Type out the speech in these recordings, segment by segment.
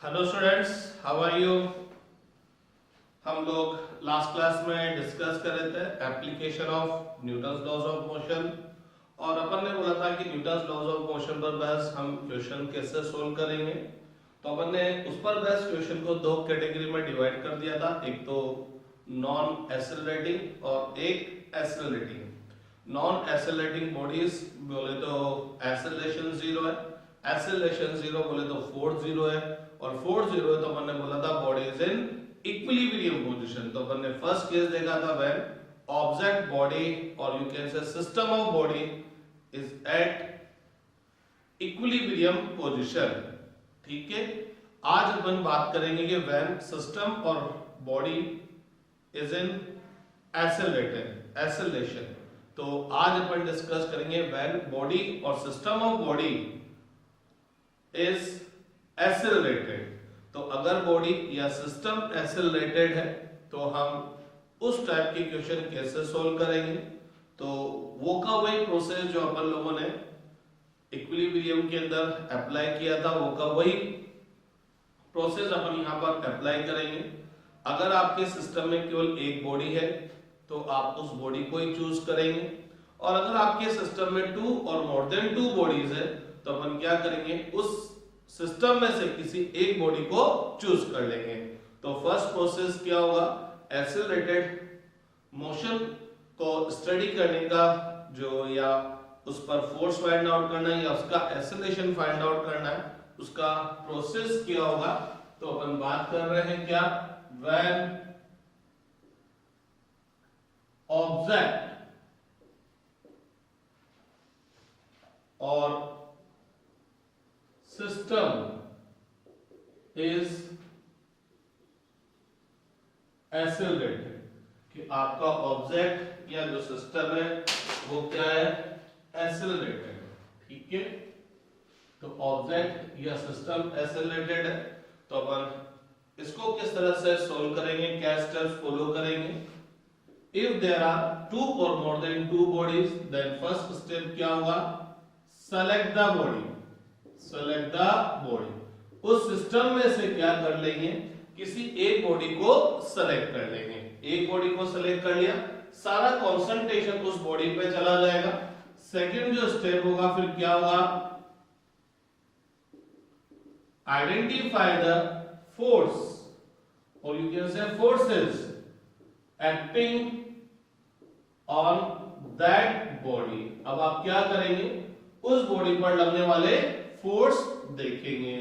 Hello students, how are you. हम लोग last class में डिस्कस कर रहे थे application of Newton's laws of motion और अपन ने बोला था कि न्यूटन्स लॉज ऑफ मोशन पर बस हम क्वेश्चन कैसे सोल्व करेंगे। तो अपन ने उस पर बस क्वेश्चन को दो कैटेगरी में डिवाइड कर दिया था, एक तो नॉन एक्सेलरेटिंग और एक एक्सेलरेटिंग। नॉन एक्सेलरेटिंग बॉडीज बोले तो एक्सेलरेशन जीरो है, एक्सेलरेशन जीरो बोले तो फोर्स जीरो है और फोर्स जीरो है तो अपन ने बोला था body is in equilibrium position. तो अपन ने फर्स्ट केस देखा था व्हेन ऑब्जेक्ट बॉडी और you can say system of body is at equilibrium position. ठीक है, आज अपन बात करेंगे कि व्हेन सिस्टम और बॉडी इज इन एक्सेलरेशन। तो आज अपन डिस्कस करेंगे व्हेन बॉडी और system of body is accelerated. तो अगर बॉडी या सिस्टम एक्सेलरेटेड है तो हम उस टाइप के क्वेश्चन कैसे सोल्व करेंगे। तो वो का वही प्रोसेस जो अपन लोगों ने इक्विलिब्रियम के अंदर अप्लाई किया था, वो का वही प्रोसेस अपन यहां पर अप्लाई करेंगे। अगर आपके सिस्टम में केवल एक बॉडी है तो आप उस बॉडी को ही चूज करेंगे और अगर आपके सिस्टम में to or more than two bodies है तो अपन क्या करेंगे, उस सिस्टम में से किसी एक बॉडी को चूज कर लेंगे। तो फर्स्ट प्रोसेस क्या होगा, एक्सेलरेटेड मोशन को स्टडी करने का जो या उस पर फोर्स फाइंड आउट करना है या उसका एक्सेलरेशन फाइंड आउट करना है, उसका प्रोसेस क्या होगा। तो अपन बात कर रहे हैं क्या, व्हेन ऑब्जेक्ट और सिस्टम इज एक्सेलरेटेड, कि आपका ऑब्जेक्ट या जो सिस्टम है वो क्या है, एक्सेलरेटेड। ठीक है, तो ऑब्जेक्ट या सिस्टम एक्सेलरेटेड है तो अपन इसको किस तरह से सोल्व करेंगे, क्या स्टेप्स फॉलो करेंगे। If there are two or more than two bodies then first step क्या होगा, select the body. Select the body, उस सिस्टम में से क्या कर लेंगे, किसी एक बॉडी को सेलेक्ट कर लेंगे। एक बॉडी को सेलेक्ट कर लिया, सारा कंसंट्रेशन उस बॉडी पे चला जाएगा। सेकंड जो स्टेप होगा फिर क्या होगा, आइडेंटिफाई द फोर्स और you can say forces acting on that body. अब आप क्या करेंगे, उस बॉडी पर लगने वाले फोर्स देखेंगे।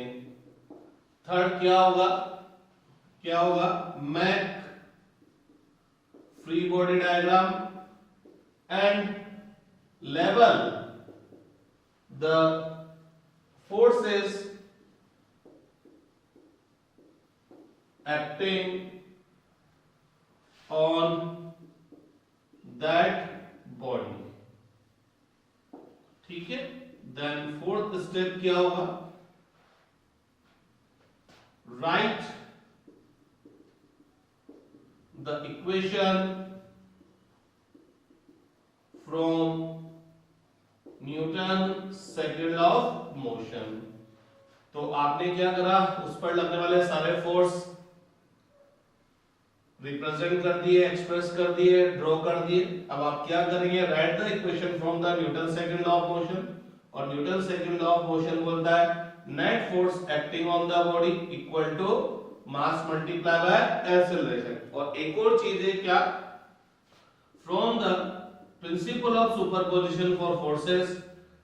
थर्ड क्या होगा, क्या होगा, make free body diagram and लेवल the forces acting on that body. ठीक है, देन फोर्थ स्टेप क्या होगा, write the equation from Newton second law of motion. तो आपने क्या करा, उस पर लगने वाले सारे फोर्स रिप्रेजेंट कर दिए, एक्सप्रेस कर दिए, ड्रॉ कर दिए। अब आप क्या करेंगे, write the equation from the Newton second law of motion. और Newton second law of motion बोलता है net force acting on the body equal to mass multiply by acceleration. और एक और चीज है क्या, from the principle of superposition for forces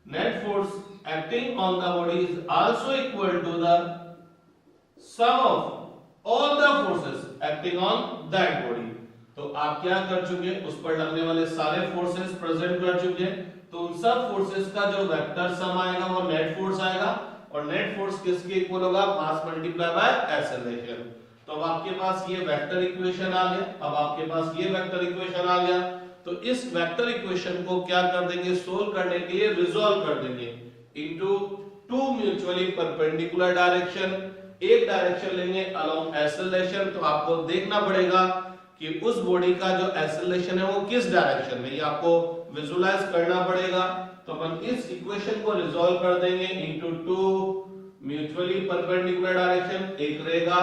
net force acting on the body is also equal to the sum of all the forces acting on that body. तो आप क्या कर चुके, उस पर लगने वाले सारे फोर्सेस प्रेजेंट कर चुके हैं। तो उन सब फोर्सेस का जो वेक्टर सम आएगा वो नेट फोर्स आएगा और नेट फोर्स किसके इक्वल होगा, मास मल्टीप्लाई बाय एक्सेलरेशन। तो अब आपके पास ये वेक्टर इक्वेशन आ गया। अब आपके पास ये वेक्टर इक्वेशन आ गया तो इस वेक्टर इक्वेशन को क्या कर देंगे, सोल्व करने के लिए रिजॉल्व कर देंगे into two mutually perpendicular direction. एक डायरेक्शन लेंगे अलोंग एक्सेलरेशन। तो आपको देखना पड़ेगा कि उस बॉडी का जो एक्सेलरेशन है वो किस डायरेक्शन में, ये आपको विजुलाइज करना पड़ेगा। तो अपन इस इक्वेशन को रिजॉल्व कर देंगे into two mutually perpendicular direction, एक रहेगा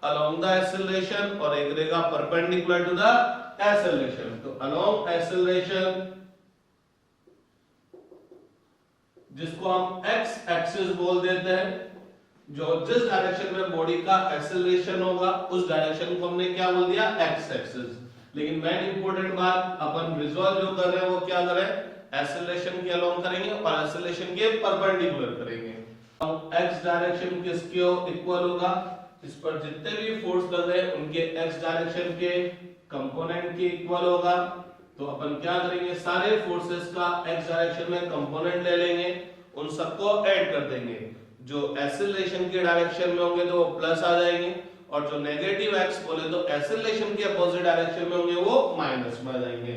अलोंग द एक्सेलरेशन और एक रहेगा परपेंडिकुलर टू द एक्सेलरेशन। तो अलोंग एक्सेलरेशन जिसको हम एक्स एक्सिस बोल देते हैं, जो जिस डायरेक्शन में बॉडी का एक्सेलरेशन होगा उस डायरेक्शन को हमने क्या बोल दिया, एक्स एक्सिस। लेकिन मेन इंपॉर्टेंट बात, अपन रिजॉल्व जो कर रहे हैं वो क्या कर रहे हैं, एक्सेलरेशन के अलोंग करेंगे और एक्सेलरेशन के परपेंडिकुलर करेंगे। अब एक्स डायरेक्शन किसके इक्वल होगा, इस पर जितने भी फोर्स लग रहे हैं उनके एक्स डायरेक्शन के कंपोनेंट के इक्वल होगा। तो अपन क्या करेंगे, सारे फोर्सेस का एक्स डायरेक्शन में कंपोनेंट ले लेंगे, उन सबको ऐड कर देंगे। जो एक्सेलरेशन के डायरेक्शन में होंगे तो वो प्लस आ जाएंगे, और जो नेगेटिव एक्स बोले तो एक्सेलरेशन के अपोजिट डायरेक्शन में होंगे वो माइनस में आ जाएंगे।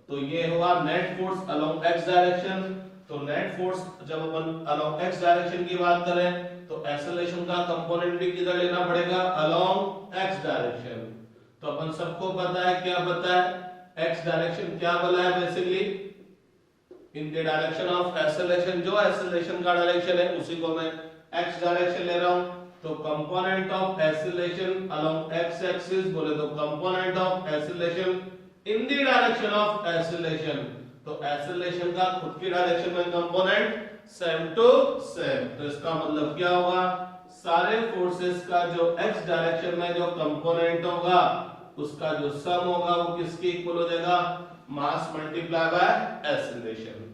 तो ये हुआ net force along x direction. तो नेट फोर्स जब अपन अलोंग एक्स डायरेक्शन की बात करें तो एक्सेलरेशन का कंपोनेंट भी किधर लेना पड़ेगा, अलोंग एक्स डायरेक्शन। तो अपन सबको पता है, क्या पता है, एक्स डायरेक्शन क्या बोला है, basically in the direction of acceleration, जो एक्सेलरेशन का डायरेक्शन है उसी को मैं एक्स डायरेक्शन ले रहा हूं। तो component of acceleration along x axis बोले तो component of acceleration in the direction of acceleration, तो एक्सेलरेशन का खुद की डायरेक्शन में कंपोनेंट सेम टू सेम। तो इसका मतलब क्या होगा, सारे फोर्सेस का जो एक्स डायरेक्शन में जो कंपोनेंट होगा उसका जो सम होगा वो किसके इक्वल हो जाएगा, मास मल्टीप्लाई बाय एक्सेलरेशन।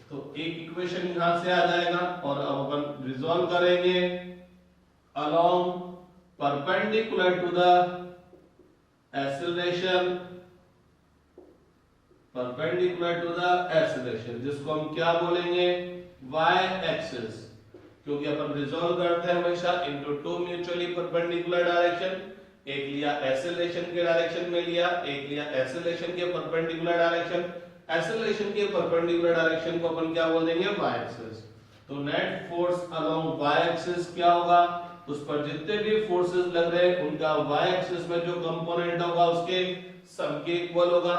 तो एक इक्वेशन यहां से आ जाएगा और अब अपन रिजॉल्व करेंगे along perpendicular to the acceleration, perpendicular to the acceleration जिसको हम क्या बोलेंगे, y एक्सिस, क्योंकि अपन रिजॉल्व करते हैं हमेशा into two mutually perpendicular direction. एक लिया एक्सेलरेशन के डायरेक्शन में लिया, एक लिया एक्सेलरेशन के परपेंडिकुलर डायरेक्शन। एक्सेलरेशन के परपेंडिकुलर डायरेक्शन को अपन क्या बोल देंगे, y एक्सिस। तो net force along y axis क्या होगा, उस पर जितने भी फोर्सेस लग रहे हैं उनका y एक्सिस में जो कंपोनेंट होगा उसके सम के इक्वल होगा।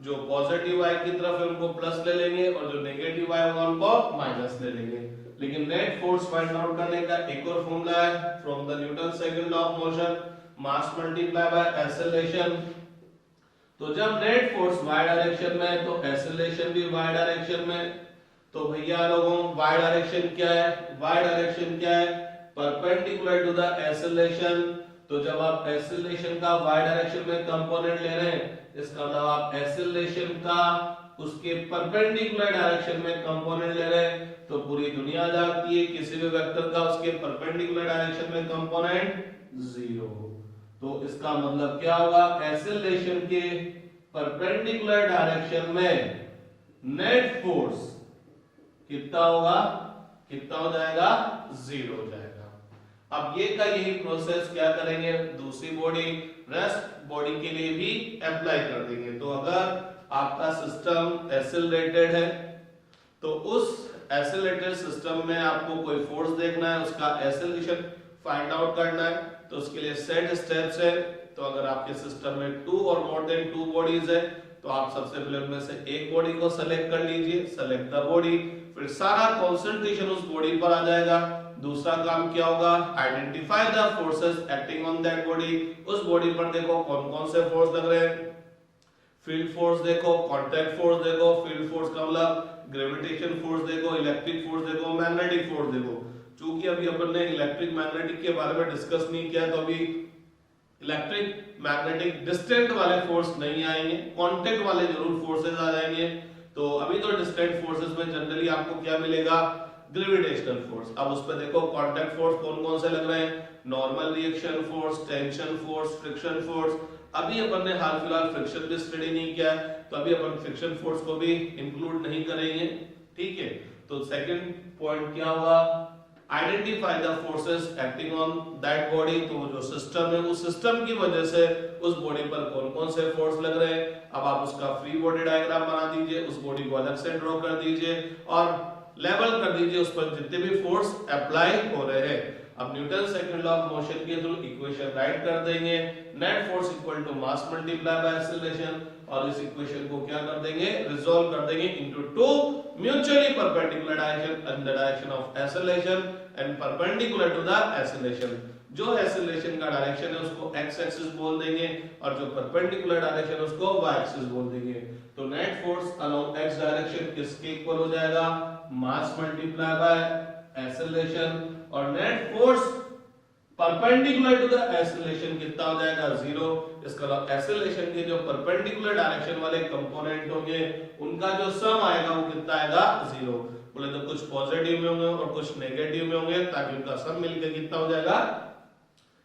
जो पॉजिटिव y की तरफ है उनको प्लस ले लेंगे और जो नेगेटिव y होगा उनको माइनस ले लेंगे। लेकिन नेट फोर्स फाइंड आउट करने का एक और फॉर्मूला है, from the Newton second law of motion, mass multiply by acceleration. तो जब नेट फोर्स y डायरेक्शन में है तो एक्सेलरेशन भी y डायरेक्शन में। तो भैया लोगों y डायरेक्शन क्या है, y डायरेक्शन क्या है, परपेंडिकुलर टू द एक्सेलरेशन। तो जब आप एक्सेलरेशन का y डायरेक्शन में कंपोनेंट ले रहे हैं, इसका मतलब आप एक्सेलरेशन का उसके परपेंडिकुलर डायरेक्शन में कंपोनेंट ले रहे हैं। तो पूरी दुनिया जानती है किसी भी वेक्टर का उसके परपेंडिकुलर डायरेक्शन में कंपोनेंट जीरो। तो इसका मतलब क्या होगा, एक्सेलरेशन के परपेंडिकुलर डायरेक्शन में नेट फोर्स कितना होगा, कितना हो जाएगा, जीरो हो जाएगा। अब ये का यही प्रोसेस क्या करेंगे, दूसरी बॉडी रेस्ट बॉडी के लिए भी अप्लाई कर देंगे। तो अगर आपका सिस्टम एक्सेलरेटेड है तो उस एक्सेलरेटेड सिस्टम में आपको कोई फोर्स देखना है, उसका एक्सेलरेशन फाइंड आउट करना है, तो उसके लिए सेट स्टेप्स है। तो अगर आपके सिस्टम में to or more than two bodies है तो आप सबसे पहले उनमें से एक बॉडी को सेलेक्ट कर लीजिए, सेलेक्ट द बॉडी, फिर सारा कंसंट्रेशन उस बॉडी पर आ जाएगा। दूसरा काम क्या होगा, identify the forces acting on that body. उस बॉडी पर देखो कौन कौन से फोर्स लग रहे हैं, फील्ड फोर्स देखो, कांटेक्ट फोर्स देखो, फील्ड फोर्स का मतलब ग्रेविटेशन फोर्स देखो, इलेक्ट्रिक फोर्स देखो, मैग्नेटिक फोर्स देखो। चूंकि अभी अपन ने इलेक्ट्रिक मैग्नेटिक के बारे में डिस्कस नहीं किया तो अभी इलेक्ट्रिक मैग्नेटिक डिस्टेंट वाले फोर्स नहीं आएंगे, कांटेक्ट वाले जरूर फोर्सेस आ जाएंगे। तो अभी तो डिस्टेंट फोर्सेस में जनरली आपको क्या मिलेगा, ग्रेविटेशनल फोर्स। अब उस पर देखो कांटेक्ट फोर्स कौन कौन से लग रहे हैं, normal reaction force, tension force, friction force. अभी अपन ने हाल फिलहाल फ्रिक्शन भी स्टडी नहीं किया है तो अभी अपन फ्रिक्शन फोर्स को भी इंक्लूड नहीं करेंगे, ठीक है। तो सेकंड पॉइंट क्या होगा, identify the forces acting on that body. तो जो सिस्टम है उस सिस्टम की वजह से उस बॉडी पर कौन कौन से फोर्स लग रहे हैं। अब आप उसका फ्री बॉडी डायग्राम बना दीजिए, उस बॉडी को अलग से ड्रॉ कर दीजिए और लेवल कर दीजिए उस पर जितने भी फोर्स अप्लाई हो रहे हैं। अब Newton second law of motion के थ्रू इक्वेशन राइट कर देंगे, net force equal to mass multiply by acceleration, और इस इक्वेशन को क्या कर देंगे, रिजॉल्व कर देंगे into two mutually perpendicular direction in the direction of acceleration. And perpendicular to the acceleration. जो एक्सीलरेशन का डायरेक्शन है उसको एक्स एक्सिस बोल देंगे और जो परपेंडिकुलर डायरेक्शन है उसको वाई एक्सिस बोल देंगे। तो net force along x direction किसके इक्वल हो जाएगा, मास मल्टीप्लाई बाय एक्सीलरेशन, और net force perpendicular to the acceleration कितना हो जाएगा, 0। इसका मतलब एक्सीलरेशन के जो परपेंडिकुलर डायरेक्शन वाले कंपोनेंट होंगे उनका जो सम आएगा वो कितना आएगा, 0। बोले तो कुछ पॉजिटिव में होंगे और कुछ नेगेटिव में होंगे, ताकि उनका सम मिलकर कितना हो जाएगा,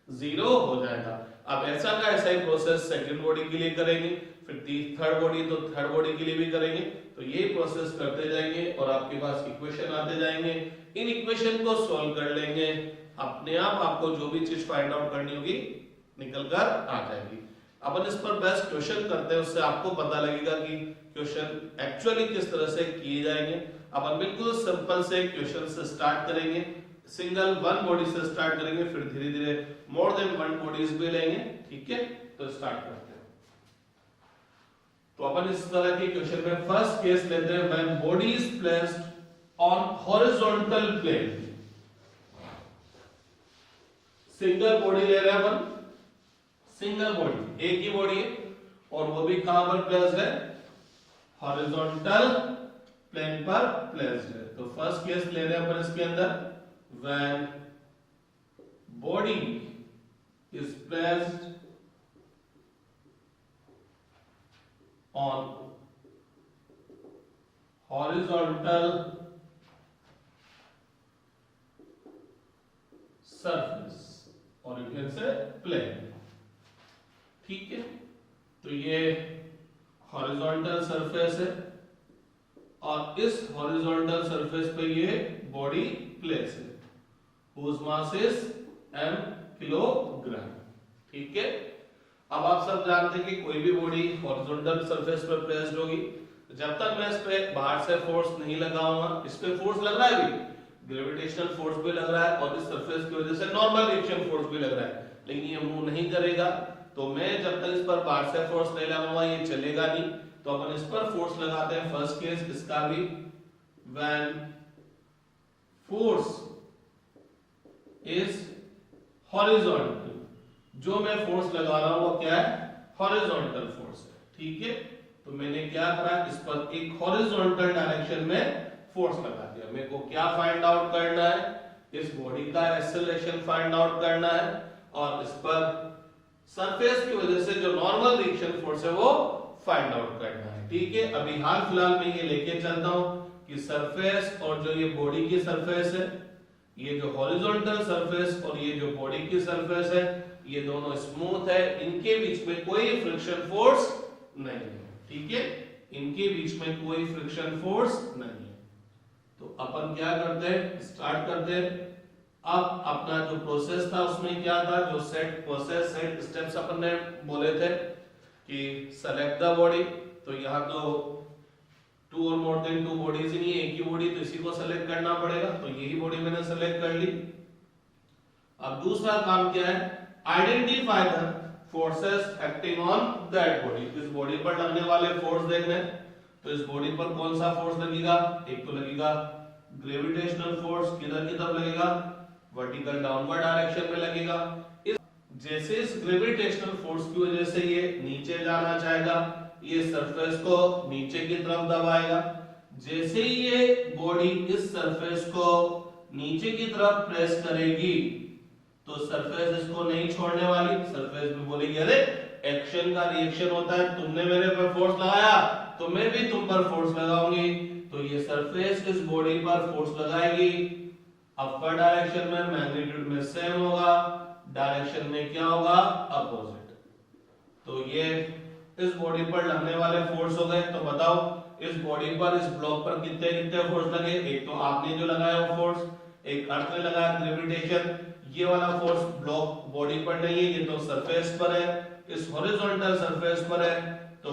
0 हो जाएगा। अब ऐसा का ऐसा ही प्रोसेस सेकंड बॉडी के लिए करेंगे, फिर थर्ड बॉडी तो थर्ड बॉडी के लिए भी करेंगे। तो ये प्रोसेस करते जाएंगे और आपके पास इक्वेशन आते जाएंगे। इन इक्वेशन को सॉल्व कर लेंगे, अपने आप आपको जो भी चीज फाइंड आउट करनी होगी निकल कर आ जाएगी। अपन इस पर बेस्ट क्वेश्चन करते हैं, उससे आपको पता लगेगा कि क्वेश्चन एक्चुअली किस तरह से किए जाएंगे। अपन बिल्कुल सिंपल से क्वेश्चन से स्टार्ट करेंगे, सिंगल वन बॉडी से स्टार्ट करेंगे, फिर धीरे धीरे मोर देन वन बॉडीज भी लेंगे। ठीक है, तो स्टार्ट करते हैं। तो अपन इस तरह के क्वेश्चन में फर्स्ट केस लेते हैं, when body is placed on horizontal plane. Single body ले रहे हैं अपन, सिंगल बॉडी, एक ही बॉडी है और वो भी कहां पर प्लेस्ड है, हॉरिजॉन्टल प्लेन पर प्लेस्ड है। तो फर्स्ट केस ले रहे हैं अपन इसके अंदर, when body is placed on horizontal surface or you can say plane। ठीक है, तो ये हॉरिजॉन्टल सरफेस है और इस हॉरिजॉन्टल सरफेस पे ये बॉडी प्लेस है, whose mass is m kilogram. ठीक है, अब आप सब जानते हैं कि कोई भी बॉडी हॉरिजॉन्टल सरफेस पर प्लेस्ड होगी, जब तक मैं इस पे बाहर से फोर्स नहीं लगाऊंगा, इस पे फोर्स लग रहा है, भी ग्रेविटेशनल फोर्स भी लग रहा है और इस सरफेस की वजह से नॉर्मल रिएक्शन फोर्स भी लग रहा है, लेकिन ये मूव नहीं करेगा। तो मैं जब तक इस पर बाहर से फोर्स नहीं लगाऊंगा ये चलेगा नहीं। तो अपन इस पर फोर्स लगाते हैं, फर्स्ट केस इसका भी, व्हेन फोर्स इज हॉरिजॉन्टल, जो मैं फोर्स लगा रहा हूं वो क्या है, हॉरिजॉन्टल फोर्स है। ठीक है, तो मैंने क्या करा, इस पर एक हॉरिजॉन्टल डायरेक्शन में फोर्स लगा दिया। मेरे को क्या फाइंड आउट करना है, इस बॉडी का एक्सेलरेशन फाइंड आउट करना है और इस पर सरफेस की वजह से जो नॉर्मल रिएक्शन फोर्स है वो फाइंड आउट करना है। ठीक है, अभी हाल फिलहाल में ये लेके चलता हूं कि सरफेस और जो ये बॉडी की सरफेस है, ये जो हॉरिजॉन्टल सरफेस और ये जो बॉडी की सरफेस है, ये दोनों स्मूथ है, इनके बीच में कोई फ्रिक्शन फोर्स नहीं है। ठीक है, इनके बीच में कोई फ्रिक्शन फोर्स नहीं है। तो अपन क्या करते हैं, स्टार्ट करते हैं। अब अपना जो प्रोसेस था उसमें क्या था, जो सेट प्रोसेस सेट स्टेप्स अपन ने बोले थे कि सेलेक्ट द बॉडी, तो यहाँ तो to or more than two bodies नहीं है, एक ही बॉडी, तो इसी को सेलेक्ट करना पड़ेगा। तो यही बॉडी मैंने सेलेक्ट कर ली। अब दूसरा काम क्या है, identify the forces acting on that body. इस बॉडी पर लगने वाले फोर्स देखने, तो इस बॉडी पर कौन सा फोर्स लगेगा, एक तो लगेगा ग्रेविटेशनल फोर्स, किधर की तरफ लगेगा, वर्टिकल डाउनवर्ड डायरेक्शन में लगेगा। जैसे इस ग्रेविटेशनल फोर्स की वजह से ये नीचे जाना चाहेगा, ये सरफेस को नीचे की तरफ दबाएगा। जैसे ही ये बॉडी इस सरफेस को नीचे की तरफ प्रेस करेगी तो सरफेस इसको नहीं छोड़ने वाली, सरफेस भी बोलेगी अरे एक्शन का रिएक्शन होता है, तुमने मेरे पर फोर्स लगाया तो मैं भी तुम पर फोर्स लगाऊंगी। तो ये सरफेस इस बॉडी पर फोर्स लगाएगी, अपर डायरेक्शन में मैग्नीट्यूड में सेम होगा, डायरेक्शन में क्या होगा, अपोजिट। तो ये इस बॉडी पर लगने वाले फोर्स हो गए। तो बताओ इस बॉडी पर, इस ब्लॉक पर कितने कितने फोर्स लगे, एक तो आपने जो लगाया वो फोर्स, एक अर्थ ने लगाया ग्रेविटेशन, ये वाला फोर्स ब्लॉक बॉडी पर नहीं है, ये तो सरफेस पर है, इस हॉरिजॉन्टल सरफेस पर है, तो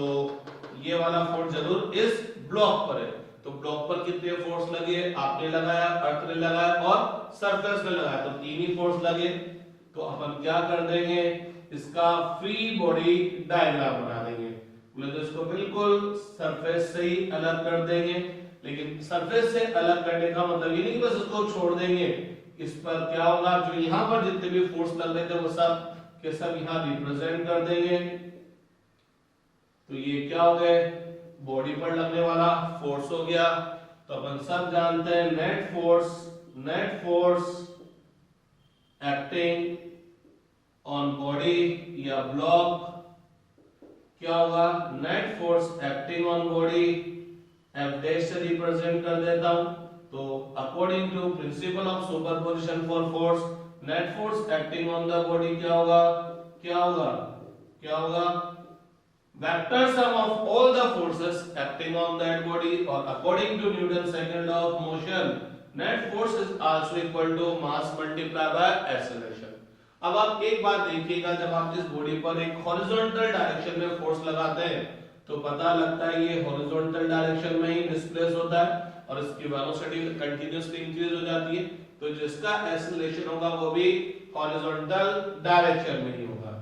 ये वाला फोर्स जरूर इस ब्लॉक पर है। तो ब्लॉक पर कितने फोर्स लगे, आपने लगाया, अर्थ ने लगाया और सरफेस ने लगाया, तो तीन ही फोर्स लगे। तो अपन क्या कर देंगे, इसका फ्री बॉडी डायग्राम बना देंगे। बोले तो इसको बिल्कुल सरफेस से ही अलग कर देंगे, लेकिन सरफेस से अलग करने का मतलब ये नहीं कि बस इसको छोड़ देंगे, इस पर क्या होगा, जो यहाँ पर जितने भी फोर्स लग रहे थे वो सब के सब यहाँ रिप्रेजेंट कर देंगे। तो ये क्या हो गए, बॉडी पर लगने वाला फोर्स हो गया। तो अपन सब जानते हैं net force acting on body या ब्लॉक क्या होगा, net force acting on body F dash से रिप्रेजेंट कर देता हूं। तो according to principle of superposition for force, net force acting on the body क्या होगा, क्या होगा, क्या होगा, vector sum of all the forces acting on that body, और according to Newton second law of motion net force is also equal to mass multiply by acceleration. अब आप एक बात देखिएगा, जब आप इस बॉडी पर एक हॉरिजॉन्टल डायरेक्शन में फोर्स लगाते हैं तो पता लगता है ये हॉरिजॉन्टल डायरेक्शन में ही डिस्प्लेस होता है और इसकी वेलोसिटी कंटीन्यूअसली इंक्रीज हो जाती है। तो जिसका एक्सेलरेशन होगा वो भी हॉरिजॉन्टल डायरेक्शन में ही होगा।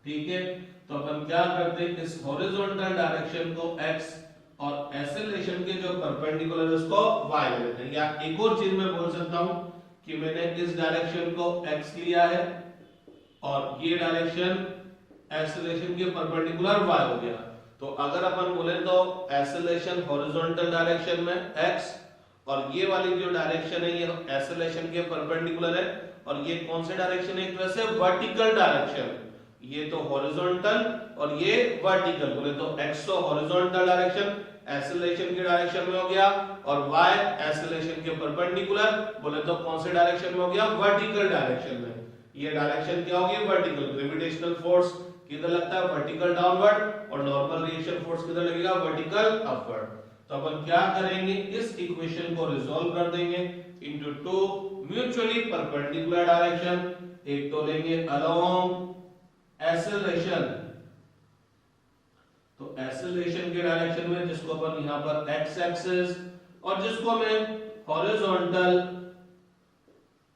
ठीक है, तो अपन क्या करते हैं, इस हॉरिजॉन्टल डायरेक्शन को x और एक्सेलरेशन के जो परपेंडिकुलर है उसको y ले लेते हैं। या एक और चीज मैं बोल सकता हूं कि मैंने इस डायरेक्शन को x लिया है और ये डायरेक्शन एक्सेलरेशन के परपेंडिकुलर y हो गया। तो अगर अपन बोले तो एक्सेलरेशन हॉरिजॉन्टल डायरेक्शन में x और ये वाली जो डायरेक्शन है ये एक्सेलरेशन के परपेंडिकुलर है, और ये कौन से डायरेक्शन है, एक तरह से वर्टिकल डायरेक्शन। ये तो हॉरिजॉन्टल और ये वर्टिकल, बोले तो x तो हॉरिजॉन्टल डायरेक्शन एक्सेलरेशन के डायरेक्शन में हो गया और y एक्सेलरेशन के परपेंडिकुलर, बोले तो कौन से डायरेक्शन में हो गया, वर्टिकल डायरेक्शन में। ये डायरेक्शन क्या होगी, वर्टिकल। ग्रेविटेशनल फोर्स किधर लगता है, वर्टिकल डाउनवर्ड, और नॉर्मल रिएक्शन फोर्स किधर लगेगा, वर्टिकल अपवर्ड। तो अपन क्या करेंगे, इस इक्वेशन को रिजॉल्व कर देंगे into two mutually perpendicular direction. एक तो लेंगे अलोंग एक्सेलरेशन, तो एक्सेलरेशन के डायरेक्शन में जिसको अपन यहां पर x एक्सिस और जिसको मैं हॉरिजॉन्टल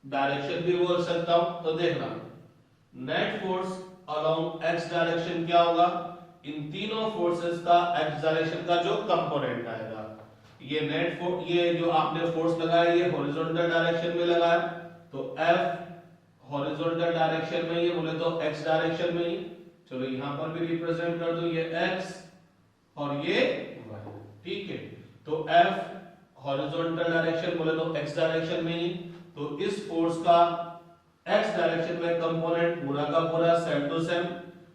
डायरेक्शन भी बोल सकता हूं। तो देखना net force along x direction क्या होगा, इन तीनों फोर्सेस का x डायरेक्शन का जो कंपोनेंट आएगा, ये नेट फोर्स, ये जो आपने फोर्स लगाया ये हॉरिजॉन्टल डायरेक्शन में लगा है, तो F हॉरिजॉन्टल डायरेक्शन में, ये बोले तो x डायरेक्शन में ही। चलो यहां पर भी रिप्रेजेंट कर दो, ये x और ये y। ठीक है, तो F हॉरिजॉन्टल डायरेक्शन बोले तो x डायरेक्शन में ही, तो इस फोर्स का x डायरेक्शन में कंपोनेंट पूरा का पूरा सेम टू सेम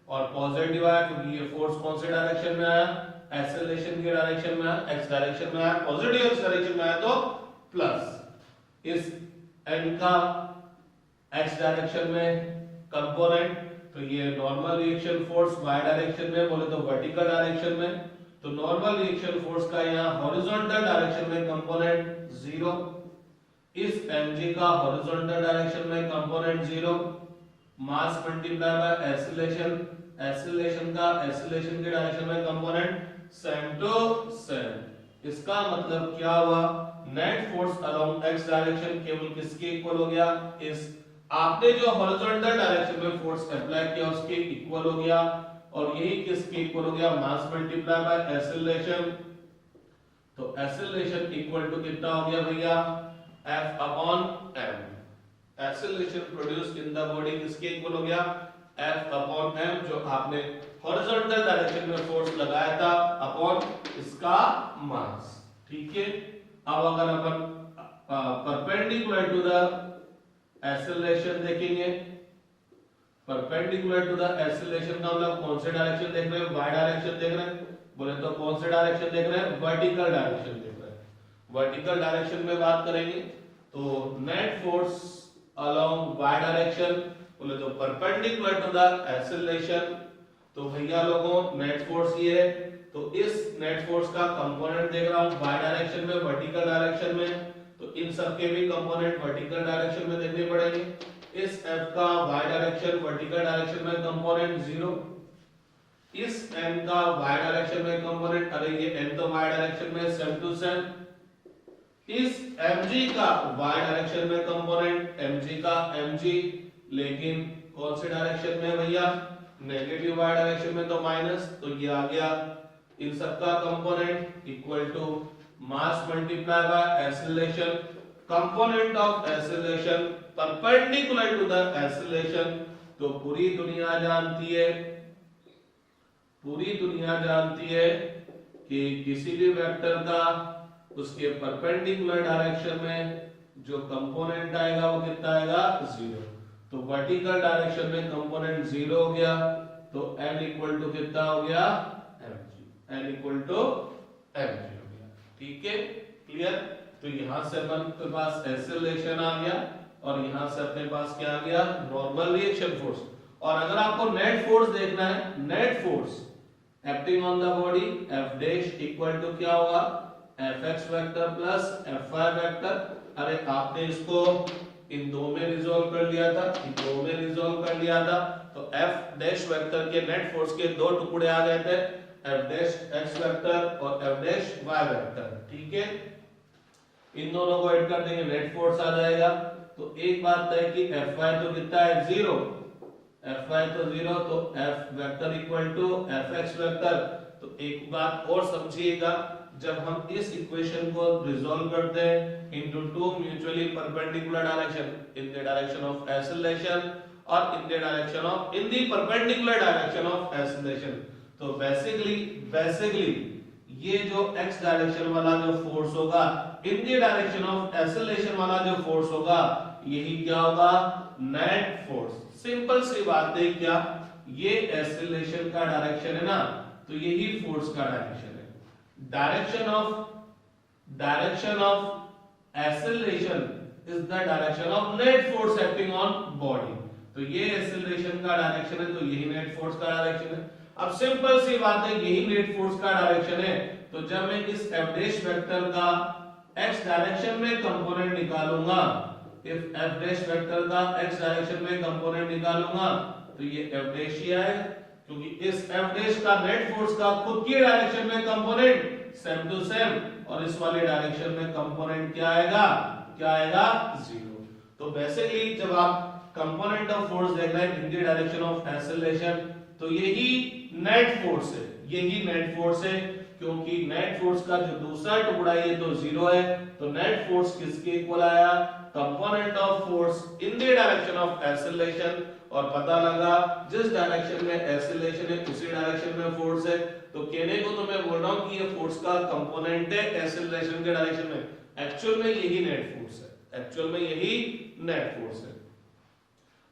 और पॉजिटिव आया, क्योंकि ये फोर्स कौन से डायरेक्शन में आया, एक्सेलरेशन के डायरेक्शन में आया, x डायरेक्शन में आया, पॉजिटिव x डायरेक्शन में आया तो प्लस। इस n का x डायरेक्शन में कंपोनेंट, तो ये normal reaction force y direction में, बोले तो वर्टिकल डायरेक्शन में, तो नॉर्मल रिएक्शन फोर्स का यहाँ हॉरिजॉन्टल डायरेक्शन में कंपोनेंट 0, इस mg का हॉरिजॉन्टल डायरेक्शन में component 0, mass multiply by acceleration, acceleration का एक्सेलरेशन के डायरेक्शन में कंपोनेंट सेम टू सेम। इसका मतलब क्या हुआ, net force along x direction केवल किसके इक्वल हो गया, इस आपने जो हॉरिजॉन्टल डायरेक्शन में फोर्स अप्लाई किया उसके इक्वल हो गया, और यही किसके इक्वल हो गया, मास मल्टीप्लाई बाय एक्सेलरेशन। तो एक्सेलरेशन इक्वल टू कितना हो गया भैया, F upon m। Acceleration produced in the body किसके इक्वल हो गया, F अपॉन m, जो आपने हॉरिजॉन्टल डायरेक्शन में फोर्स लगाया था अपॉन इसका मास। ठीक है, अब अगर अपन परपेंडिकुलर टू द एक्सेलरेशन देखेंगे, परपेंडिकुलर टू द एक्सेलरेशन का मतलब कौन से डायरेक्शन देख रहे हैं, y डायरेक्शन देख रहे हैं, बोले तो कौन से डायरेक्शन देख रहे हैं, वर्टिकल डायरेक्शन देख रहे हैं। वर्टिकल डायरेक्शन में बात करेंगे तो net force along y direction, बोले तो परपेंडिकुलर टू द एक्सेलरेशन। तो भैया लोगों नेट फोर्स ये है, तो इस नेट फोर्स का कंपोनेंट देख रहा हूं y डायरेक्शन में, वर्टिकल डायरेक्शन में, तो इन सब के भी कंपोनेंट वर्टिकल डायरेक्शन में देखने पड़ेंगे। इस F का y डायरेक्शन वर्टिकल डायरेक्शन में कंपोनेंट 0, इस M का y डायरेक्शन में कंपोनेंट, अरे ये M तो y डायरेक्शन में सेम टू सेम, इस mg का y डायरेक्शन में कंपोनेंट, mg का mg, लेकिन कौन से डायरेक्शन में भैया, नेगेटिव y डायरेक्शन में तो माइनस, तो ये आ गया इन सब का component equal to mass multiply by acceleration. Component of acceleration perpendicular to the acceleration. तो पूरी दुनिया जानती है कि किसी भी वेक्टर का उसके परपेंडिकुलर डायरेक्शन में जो कंपोनेंट आएगा वो कितना आएगा, 0। तो वर्टिकल डायरेक्शन में कंपोनेंट 0 हो गया, तो n इक्वल टू कितना हो गया, mg। n equal to mg हो गया। ठीक है, क्लियर। तो यहां से अपने पास एक्सेलरेशन आ गया और यहां से अपने पास क्या आ गया, नॉर्मल रिएक्शन फोर्स। और अगर आपको नेट फोर्स देखना है, net force acting on the body F dash equal to क्या होगा, Fx vector plus Fy vector. अरे आपने इसको इन दो में रिजॉल्व कर लिया था, तो F डैश वेक्टर के नेट फोर्स के दो टुकड़े आ गए थे, F डैश x वेक्टर और F डैश y वेक्टर। ठीक है, इन दोनों को ऐड कर देंगे, नेट फोर्स आ जाएगा। तो एक बात है कि Fy तो कितना है, 0, Fy तो 0, तो F vector equal to Fx vector. तो एक बात और समझिएगा, जब हम इस इक्वेशन को रिजॉल्व करते हैं into two mutually perpendicular direction, in the direction of acceleration और in the perpendicular direction of acceleration, तो बेसिकली ये जो x डायरेक्शन वाला जो फोर्स होगा, in the direction of acceleration वाला जो फोर्स होगा, यही क्या होगा, नेट फोर्स। सिंपल सी बात है, क्या ये एक्सेलरेशन का डायरेक्शन है ना, तो यही फोर्स का डायरेक्शन है। Direction of acceleration is the direction of net force acting on body. तो ये एक्सेलरेशन का डायरेक्शन है, तो यही नेट फोर्स का डायरेक्शन है। अब सिंपल सी बात है, यही नेट फोर्स का डायरेक्शन है, तो जब मैं इस F डैश वेक्टर का x डायरेक्शन में कंपोनेंट निकालूंगा, इफ F डैश वेक्टर का x डायरेक्शन में कंपोनेंट निकालूंगा, तो ये F डैश ही आएगा, क्योंकि इस F डैश का नेट फोर्स का खुद की डायरेक्शन में कंपोनेंट सेम टू सेम, और इस वाले डायरेक्शन में कंपोनेंट क्या आएगा, 0। तो बेसिकली जब आप कंपोनेंट ऑफ फोर्स देख रहे हैं इन द डायरेक्शन ऑफ एक्सेलरेशन, तो यही नेट फोर्स है, क्योंकि नेट फोर्स का जो दूसरा टुकड़ा है ये तो 0 है, तो नेट फोर्स किसके इक्वल आया, component of force in the direction of acceleration. और पता लगा जिस डायरेक्शन में एक्सेलरेशन है उसी डायरेक्शन में फोर्स है, तो कहने को तो मैं बोल रहा हूं कि ये फोर्स का कंपोनेंट है एक्सेलरेशन के डायरेक्शन में, एक्चुअल में यही नेट फोर्स है।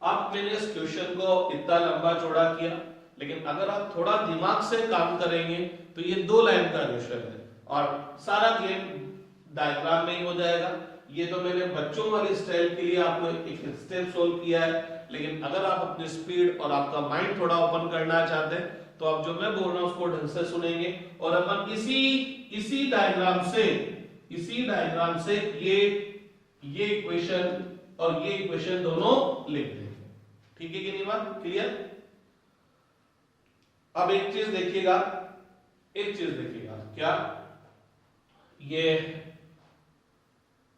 अब मैंने इस क्वेश्चन को इतना लंबा चौड़ा किया, लेकिन अगर आप थोड़ा दिमाग से काम करेंगे तो ये 2 लाइन का क्वेश्चन है और सारा गेम डायग्राम में ही हो जाएगा। ये तो मैंने बच्चों वाली स्टाइल के लिए आपको एक स्टेप सोल्व किया है, लेकिन अगर आप अपनी स्पीड और आपका माइंड थोड़ा ओपन करना चाहते हैं तो आप जो मैं बोल रहा हूं उसको ढंग से सुनेंगे, और अपन इसी डायग्राम से ये इक्वेशन और ये इक्वेशन दोनों लिख देंगे। ठीक है कि नहीं, बात क्लियर। अब एक चीज देखिएगा, क्या ये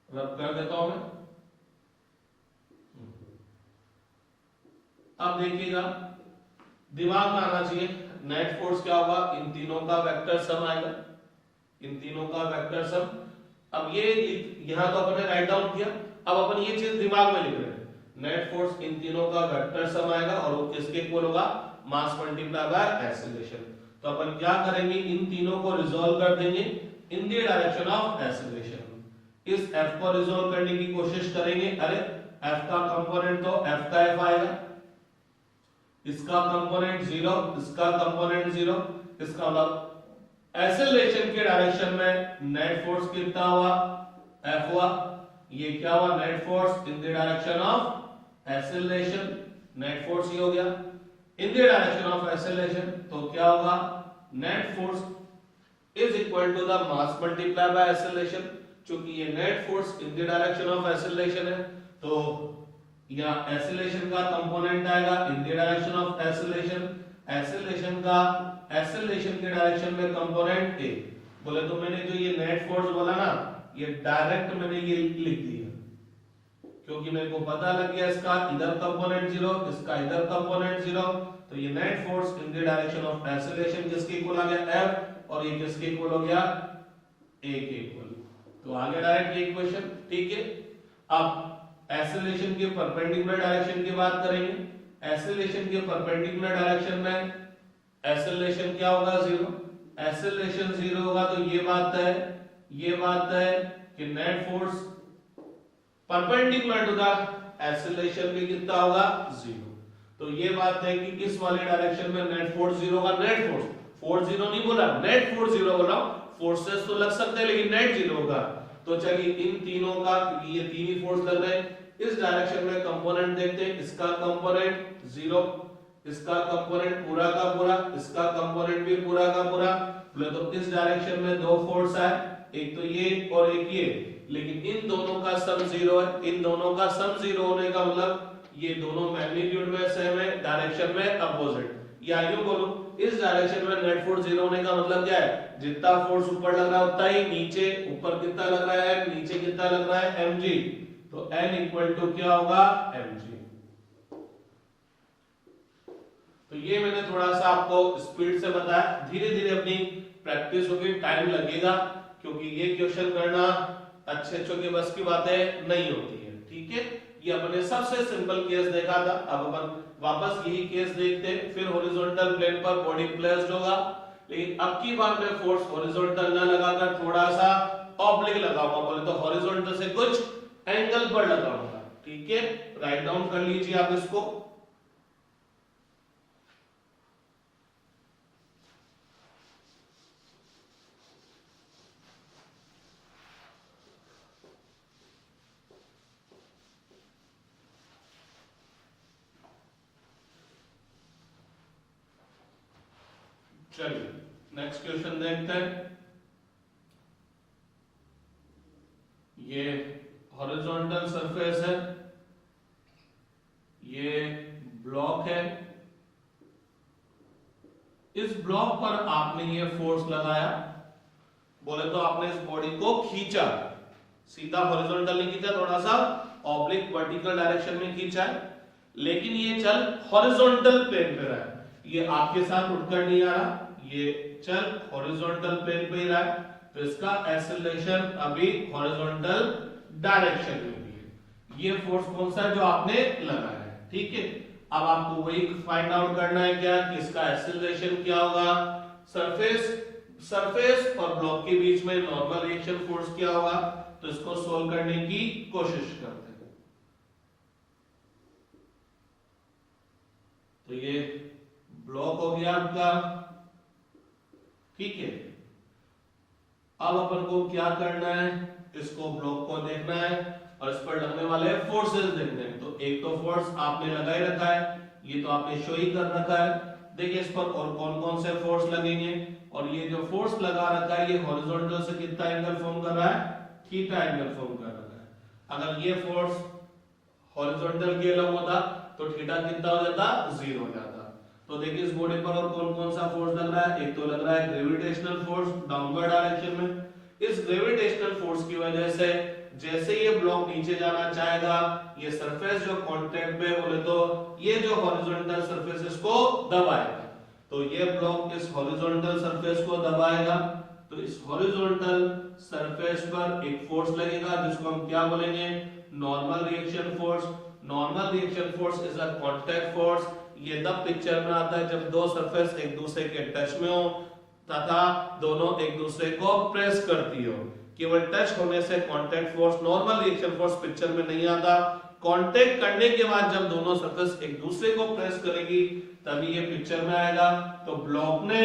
रब कर देता हूं मैं। अब देखिएगा, दिमाग में आना चाहिए, नेट फोर्स क्या होगा, इन तीनों का वेक्टर सम आएगा, अब ये यहां तो अपने राइट डाउन किया, अब अपन ये चीज दिमाग में लिख रहे हैं, नेट फोर्स इन तीनों का वेक्टर सम आएगा और वो किसके इक्वल होगा, मास मल्टीप्लाई बाय एक्सेलरेशन। तो अपन क्या करेंगे, इन तीनों को रिजॉल्व कर देंगे इन द डायरेक्शन ऑफ एक्सेलरेशन। इस F को रिजॉल्व करने की कोशिश करेंगे। अरे F का कंपोनेंट तो F का F आएगा, इसका कंपोनेंट 0, इसका कंपोनेंट 0, इसका मतलब एक्सेलरेशन के डायरेक्शन में नेट फोर्स कितना हुआ, F हुआ। ये क्या हुआ, net force in the direction of acceleration, net force ये हो गया in the direction of acceleration. तो क्या होगा, net force is equal to the mass multiply by acceleration. चूंकि ये net force in the direction of acceleration है, तो यहाँ एक्सेलरेशन का कंपोनेंट आएगा in the direction of acceleration, acceleration के डायरेक्शन में कंपोनेंट ए। बोले तो मैंने जो ये नेट फोर्स बोला ना, ये डायरेक्ट मैंने ये लिख दिया, क्योंकि मेरे को पता लग गया इसका इधर कंपोनेंट 0, इसका इधर कंपोनेंट 0, तो ये net force in the direction of acceleration किसके इक्वल आ गया, F, और ये किसके इक्वल हो गया, A के इक्वल। तो आगे डायरेक्ट ये इक्वेशन। ठीक है, अब एक्सेलरेशन के परपेंडिकुलर डायरेक्शन की बात करेंगे। एक्सेलरेशन के परपेंडिकुलर डायरेक्शन में एक्सेलरेशन क्या होगा, जीरो। एक्सेलरेशन जीरो होगा तो ये बात है कि net force perpendicular to the acceleration भी कितना होगा, जीरो। तो ये बात है कि इस वाले डायरेक्शन में नेट फोर्स जीरो होगा। नेट फोर्स जीरो नहीं बोला, नेट फोर्स जीरो बोला। फोर्सेस तो लग सकते हैं लेकिन नेट जीरो होगा। तो चलिए इन तीनों का, क्योंकि ये तीन ही फोर्स लग रहे हैं, इस डायरेक्शन में कंपोनेंट देखते हैं। इसका कंपोनेंट जीरो, इसका कंपोनेंट पूरा का पूरा, इसका कंपोनेंट भी पूरा का पूरा। बोले तो इस डायरेक्शन में दो फोर्स है, एक तो ये और एक ये, लेकिन इन दोनों का सम जीरो है। इन दोनों का सम जीरो होने का मतलब ये दोनों मैग्नीट्यूड में सेम है, डायरेक्शन में अपोजिट। या यूं बोलो, इस डायरेक्शन में नेट फोर्स जीरो होने का मतलब क्या है, जितना फोर्स ऊपर लग रहा है उतना ही नीचे, ऊपर कितना लग रहा है, नीचे कितना लग रहा है, mg। तो n इक्वल टू क्या होगा, mg। तो ये मैंने थोड़ा सा आपको स्पीड से बताया, धीरे धीरे अपनी प्रैक्टिस होगी, टाइम लगेगा, क्योंकि ये क्वेश्चन करना अच्छे के बस की बातें नहीं होती है। ठीक है, ये अपने सबसे सिंपल केस देखा था। अब अपन वापस यही केस देखते हैं। फिर हॉरिजॉन्टल प्लेन पर बॉडी प्लेस्ड होगा, लेकिन अब की बार मैं फोर्स हॉरिजॉन्टल न लगाकर थोड़ा सा ऑब्लिक लगाऊंगा। बोले तो हॉरिजॉन्टल से कुछ एंगल पर लगाऊंगा। ठीक है, राइट डाउन कर लीजिए आप इसको। चलिए नेक्स्ट क्वेश्चन देखते हैं। ये हॉरिजॉन्टल सरफेस है, ये ब्लॉक है। इस ब्लॉक पर आपने ये फोर्स लगाया, बोले तो आपने इस बॉडी को खींचा, सीधा हॉरिजॉन्टल नहीं खींचा, थोड़ा सा ऑब्लिक वर्टिकल डायरेक्शन में खींचा है, लेकिन ये चल हॉरिजॉन्टल प्लेन पे रहा है। ये आपके साथ उठकर नहीं आ रहा, ये चल हॉरिजॉन्टल प्लेन पे ही रहा है, तो इसका एक्सेलरेशन अभी हॉरिजॉन्टल डायरेक्शन में भी है। ये फोर्स कौन सा है, जो आपने लगाया है। ठीक है, अब आपको वही फाइंड आउट करना है क्या, कि इसका एक्सेलरेशन क्या होगा, सरफेस और ब्लॉक के बीच में नॉर्मल रिएक्शन फोर्स क्या होगा। तो इसको सोल्व करने की कोशिश करते हैं। तो ये ब्लॉक हो गया आपका। ठीक है, अब अपन को क्या करना है, इसको ब्लॉक को देखना है और इस पर लगने वाले फोर्सेस देखने हैं। तो एक तो फोर्स आपने लगा ही रखा है, ये तो आपने शो ही कर रखा है। देखिए इस पर और कौन कौन से फोर्स लगेंगे, और ये जो फोर्स लगा रखा है ये हॉरिजॉन्टल से कितना एंगल फॉर्म कर रहा है, थीटा एंगल फॉर्म कर रहा है। अगर ये फोर्स हॉरिजॉन्टल के अलग होता तो थीटा कितना हो जाता, जीरो हो जाता। तो देखिए इस बॉडी पर और कौन कौन सा फोर्स लग रहा है, एक तो लग रहा है ग्रेविटेशनल फोर्स डाउनवर्ड डायरेक्शन में। इस ग्रेविटेशनल फोर्स की वजह से जैसे ये ब्लॉक नीचे जाना चाहेगा, ये सरफेस जो कांटेक्ट में, बोले तो ये जो हॉरिजॉन्टल सरफेस इसको दबाएगा। तो ये ब्लॉक इस हॉरिजॉन्टल सरफेस को दबाएगा, तो इस हॉरिजॉन्टल सरफेस पर एक फोर्स लगेगा जिसको हम क्या बोलेंगे, normal reaction force. Normal reaction force is a contact force. ये तब पिक्चर में आता है जब दो सरफेस एक दूसरे के टच में हो तथा दोनों एक दूसरे को प्रेस करती हो। केवल टच होने से contact force, normal reaction force picture में नहीं आता। कांटेक्ट करने के बाद जब दोनों सरफेस एक दूसरे को प्रेस करेगी तभी ये पिक्चर में आएगा। तो ब्लॉक ने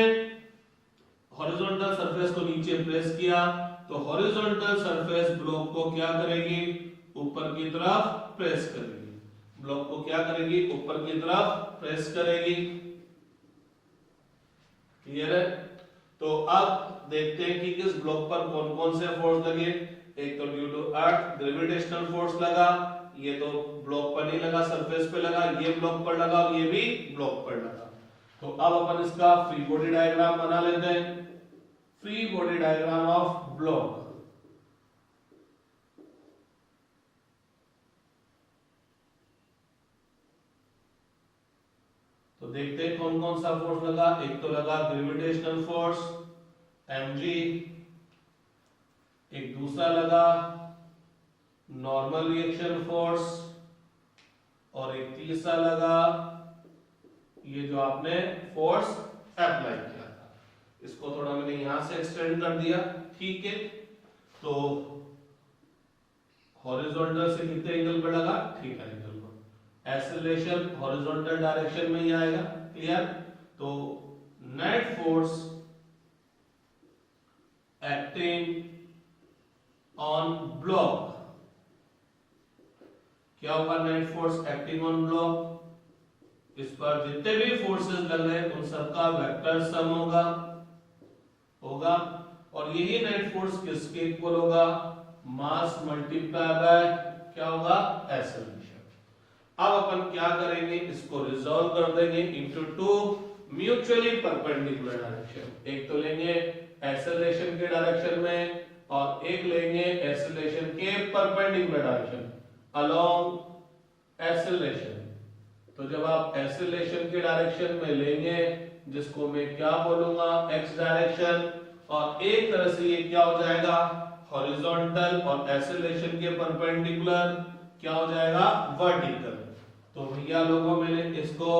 हॉरिजॉन्टल सरफेस को नीचे प्रेस किया, तो हॉरिजॉन्टल सरफेस ब्लॉक को क्या करेगी, ऊपर की तरफ प्रेस करेगी। ब्लॉक को क्या करेगी, ऊपर की तरफ प्रेस करेगी। क्लियर है। तो अब देखते हैं कि इस ब्लॉक पर कौन कौन से फोर्स लगे। एक तो due to earth gravitational force लगा, ये तो ब्लॉक पर नहीं लगा, सरफेस पे लगा। ये ब्लॉक पर लगा और ये भी ब्लॉक पर लगा। तो अब अपन इसका फ्री बॉडी डायग्राम बना लेते हैं। Free body diagram of block. तो देखते हैं कौन कौन सा फोर्स लगा। एक तो लगा ग्रेविटेशनल फोर्स mg, एक दूसरा लगा नॉर्मल रिएक्शन फोर्स, और एक तीसरा लगा ये जो आपने फोर्स अप्लाई किया था, इसको थोड़ा मैंने यहां से एक्सटेंड कर दिया, ठीक है। तो हॉरिजॉन्टल से कितने एंगल पर लगा, थीटा एंगल पर। एक्सेलरेशन हॉरिजॉन्टल डायरेक्शन में ही आएगा, क्लियर। तो net force acting on block, क्या होगा, net force acting on block, इस पर जितने भी फोर्सेस लग रहे हैं उन सबका वेक्टर सम होगा, और यही नेट फोर्स किसके इक्वल होगा, मास मल्टीप्लाई बाय क्या होगा, एक्सेलरेशन। अब अपन क्या करेंगे, इसको रिजॉल्व कर देंगे into two mutually perpendicular direction. एक तो लेंगे एक्सेलरेशन के डायरेक्शन में, और एक लेंगे एक्सेलरेशन के परपेंडिकुलर डायरेक्शन अलोंग एक्सेलरेशन। तो जब आप एक्सेलरेशन के डायरेक्शन में लेंगे, जिसको मैं क्या बोलूंगा, एक्स डायरेक्शन, और एक तरह से ये क्या हो जाएगा, हॉरिजॉन्टल, और एक्सेलरेशन के परपेंडिकुलर क्या हो जाएगा, वर्टिकल। तो भैया लोगों मैंने इसको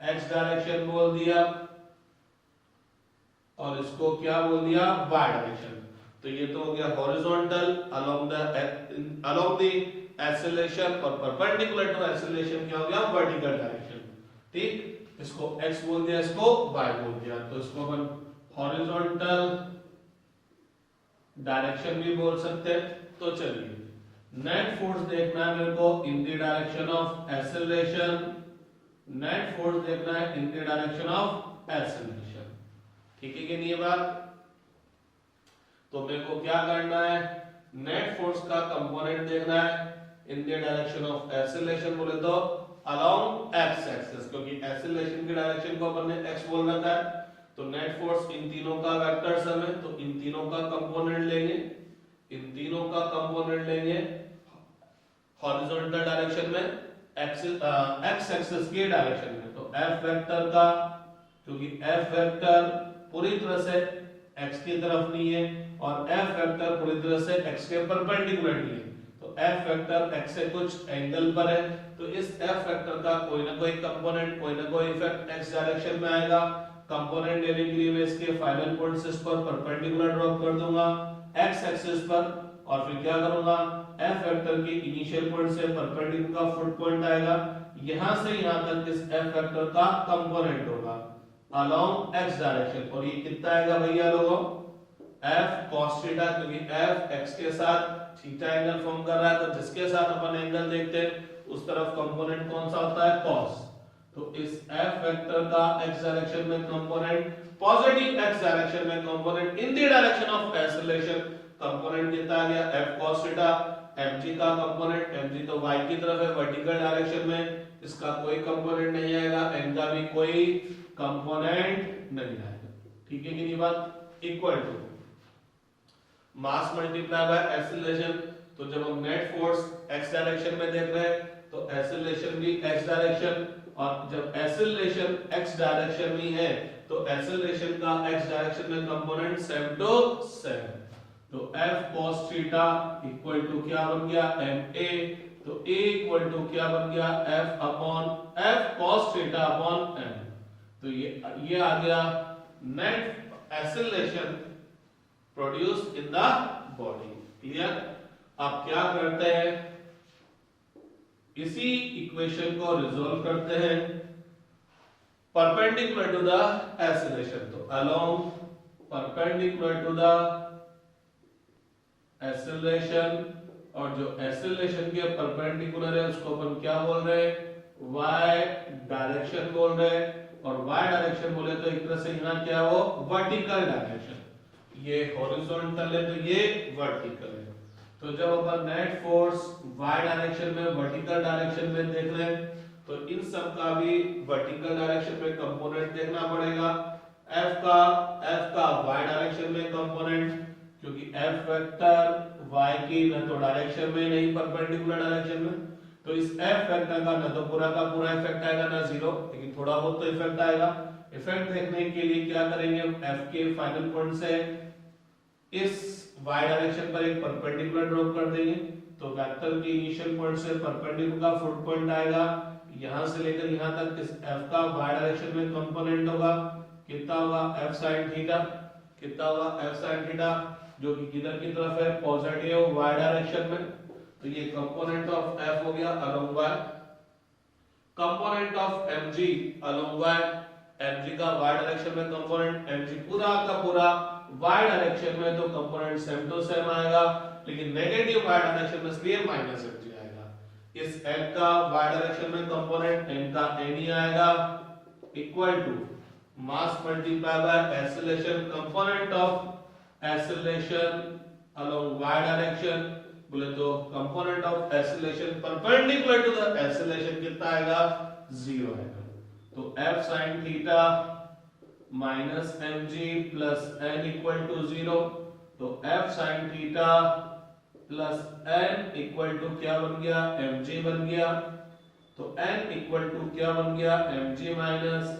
एक्स डायरेक्शन बोल दिया, और इसको क्या बोल दिया, वाई डायरेक्शन। तो ये तो हो गया हॉरिजॉन्टल अलोंग द एक्सेलरेशन, और परपेंडिकुलर टू एक्सेलरेशन क्या हो गया, वर्टिकल डायरेक्शन, ठीक। इसको x बोल दिया, इसको y बोल दिया, तो इसको अपन हॉरिजॉन्टल डायरेक्शन भी बोल सकते हैं। तो चलिए नेट फोर्स देखना है मेरे को इन the direction of acceleration, net force देखना है इन द डायरेक्शन ऑफ एक्सेलरेशन, ठीक है कि नहीं ये बात। तो मेरे को क्या करना है, नेट फोर्स का कंपोनेंट देखना है इन द डायरेक्शन ऑफ एक्सेलरेशन, बोले तो अलोंग एक्स एक्सिस, क्योंकि एक्सेलरेशन की डायरेक्शन को अपन ने एक्स बोल रखा है। तो नेट फोर्स इन तीनों का वेक्टर सम है, तो इन तीनों का कंपोनेंट लेंगे, इन तीनों का कंपोनेंट लेंगे हॉरिजॉन्टल डायरेक्शन में, एक्स एक्सिस के डायरेक्शन में। तो एफ वेक्टर का, क्योंकि एफ वेक्टर पूरी तरह से एक्स की तरफ नहीं है, और एफ वेक्टर पूरी तरह से एक्स के परपेंडिकुलर नहीं है, तो एफ वेक्टर एक्स से कुछ एंगल पर है, तो इस एफ वेक्टर का कोई ना कोई कंपोनेंट, कोई ना कोई इफेक्ट एक्स डायरेक्शन में आएगा। कंपोनेंट लेने के लिए मैं इसके फाइनल पॉइंट्स इस पर परपेंडिकुलर ड्रॉप कर दूंगा एक्स एक्सिस पर, और फिर क्या करूंगा, एफ वेक्टर के इनिशियल पॉइंट से परपेंडिकुलर का फुट पॉइंट आएगा, यहां से यहां तक इस एफ वेक्टर का कंपोनेंट होगा अलोंग एक्स डायरेक्शन, और ये कितना आएगा भैया लोगों, एफ कॉस थीटा, क्योंकि एफ एक्स के साथ थीटा एंगल फॉर्म कर रहा है, तो जिसके साथ अपन एंगल देखते हैं उस तरफ कंपोनेंट कौन सा होता है, cos। तो इस f वेक्टर का x डायरेक्शन में कंपोनेंट, पॉजिटिव x डायरेक्शन में component in the direction of acceleration, component कितना आ गया, f cos थीटा। mg का कंपोनेंट, mg तो y की तरफ है वर्टिकल डायरेक्शन में, इसका कोई कंपोनेंट नहीं आएगा, n का भी कोई कंपोनेंट नहीं आएगा, ठीक है कि नहीं बात। Equal to mass multiply by acceleration. तो जब हम नेट फोर्स x डायरेक्शन में देख रहे हैं तो एक्सेलरेशन भी x डायरेक्शन, और जब एक्सेलरेशन x डायरेक्शन में है तो एक्सेलरेशन का x डायरेक्शन में कंपोनेंट सेम टू सेम। तो f cos theta equal to क्या बन गया, ma, तो a इक्वल टू क्या बन गया, f upon f cos theta upon m। तो ये आ गया net acceleration produced in the body, clear. आप क्या करते हैं, इसी इक्वेशन को रिजॉल्व करते हैं परपेंडिकुलर टू द एक्सेलरेशन। तो along perpendicular to the acceleration, और जो एक्सेलरेशन के परपेंडिकुलर है उसको अपन क्या बोल रहे हैं, y डायरेक्शन बोल रहे हैं, और y डायरेक्शन बोले तो एक तरह से यहाँ क्या है वो वर्टिकल डायरेक्शन, ये हॉरिजॉन्टल है तो ये वर्टिकल है। तो जब अपन नेट फोर्स y डायरेक्शन में वर्टिकल डायरेक्शन में देख रहे हैं तो इन सब का भी वर्टिकल डायरेक्शन में कंपोनेंट देखना पड़ेगा, f का y डायरेक्शन में कंपोनेंट, क्योंकि f वेक्टर y की न तो डायरेक्शन में नहीं परपेंडिकुलर डायरेक्शन में, तो इस f वेक्टर का न तो पूरा का पूरा इफेक्ट आएगा ना जीरो, लेकिन थोड़ा बहुत तो इफेक्ट आएगा। इफेक्ट देखने के लिए क्या करेंगे, f के फाइनल पॉइंट से इस y डायरेक्शन पर एक परपेंडिकुलर ड्रॉप कर देंगे, तो वेक्टर की इनिशियल पॉइंट से परपेंडिकुलर का फुट पॉइंट आएगा, यहां से लेकर यहां तक इस f का y डायरेक्शन में कंपोनेंट होगा, कितना होगा f sin थीटा, कितना होगा f sin थीटा, जो कि किधर की तरफ है, पॉजिटिव y डायरेक्शन में। तो ये कंपोनेंट ऑफ f हो गया along y, component of mg along y, mg का y डायरेक्शन में कंपोनेंट, mg पूरा का पूरा y डायरेक्शन में, तो कंपोनेंट सेम टू सेम आएगा, लेकिन नेगेटिव y डायरेक्शन में इसलिए माइनस mg आएगा। इस n का y डायरेक्शन में कंपोनेंट n का n ही आएगा, equal to mass multiply by acceleration, component of acceleration along y direction, बोले तो component of acceleration perpendicular to the acceleration कितना आएगा, 0 आएगा। तो f sin theta minus mg plus n equal to 0, तो f sin theta plus n equal to क्या बन गया, mg बन गया। तो n इक्वल टू क्या बन गया, mg minus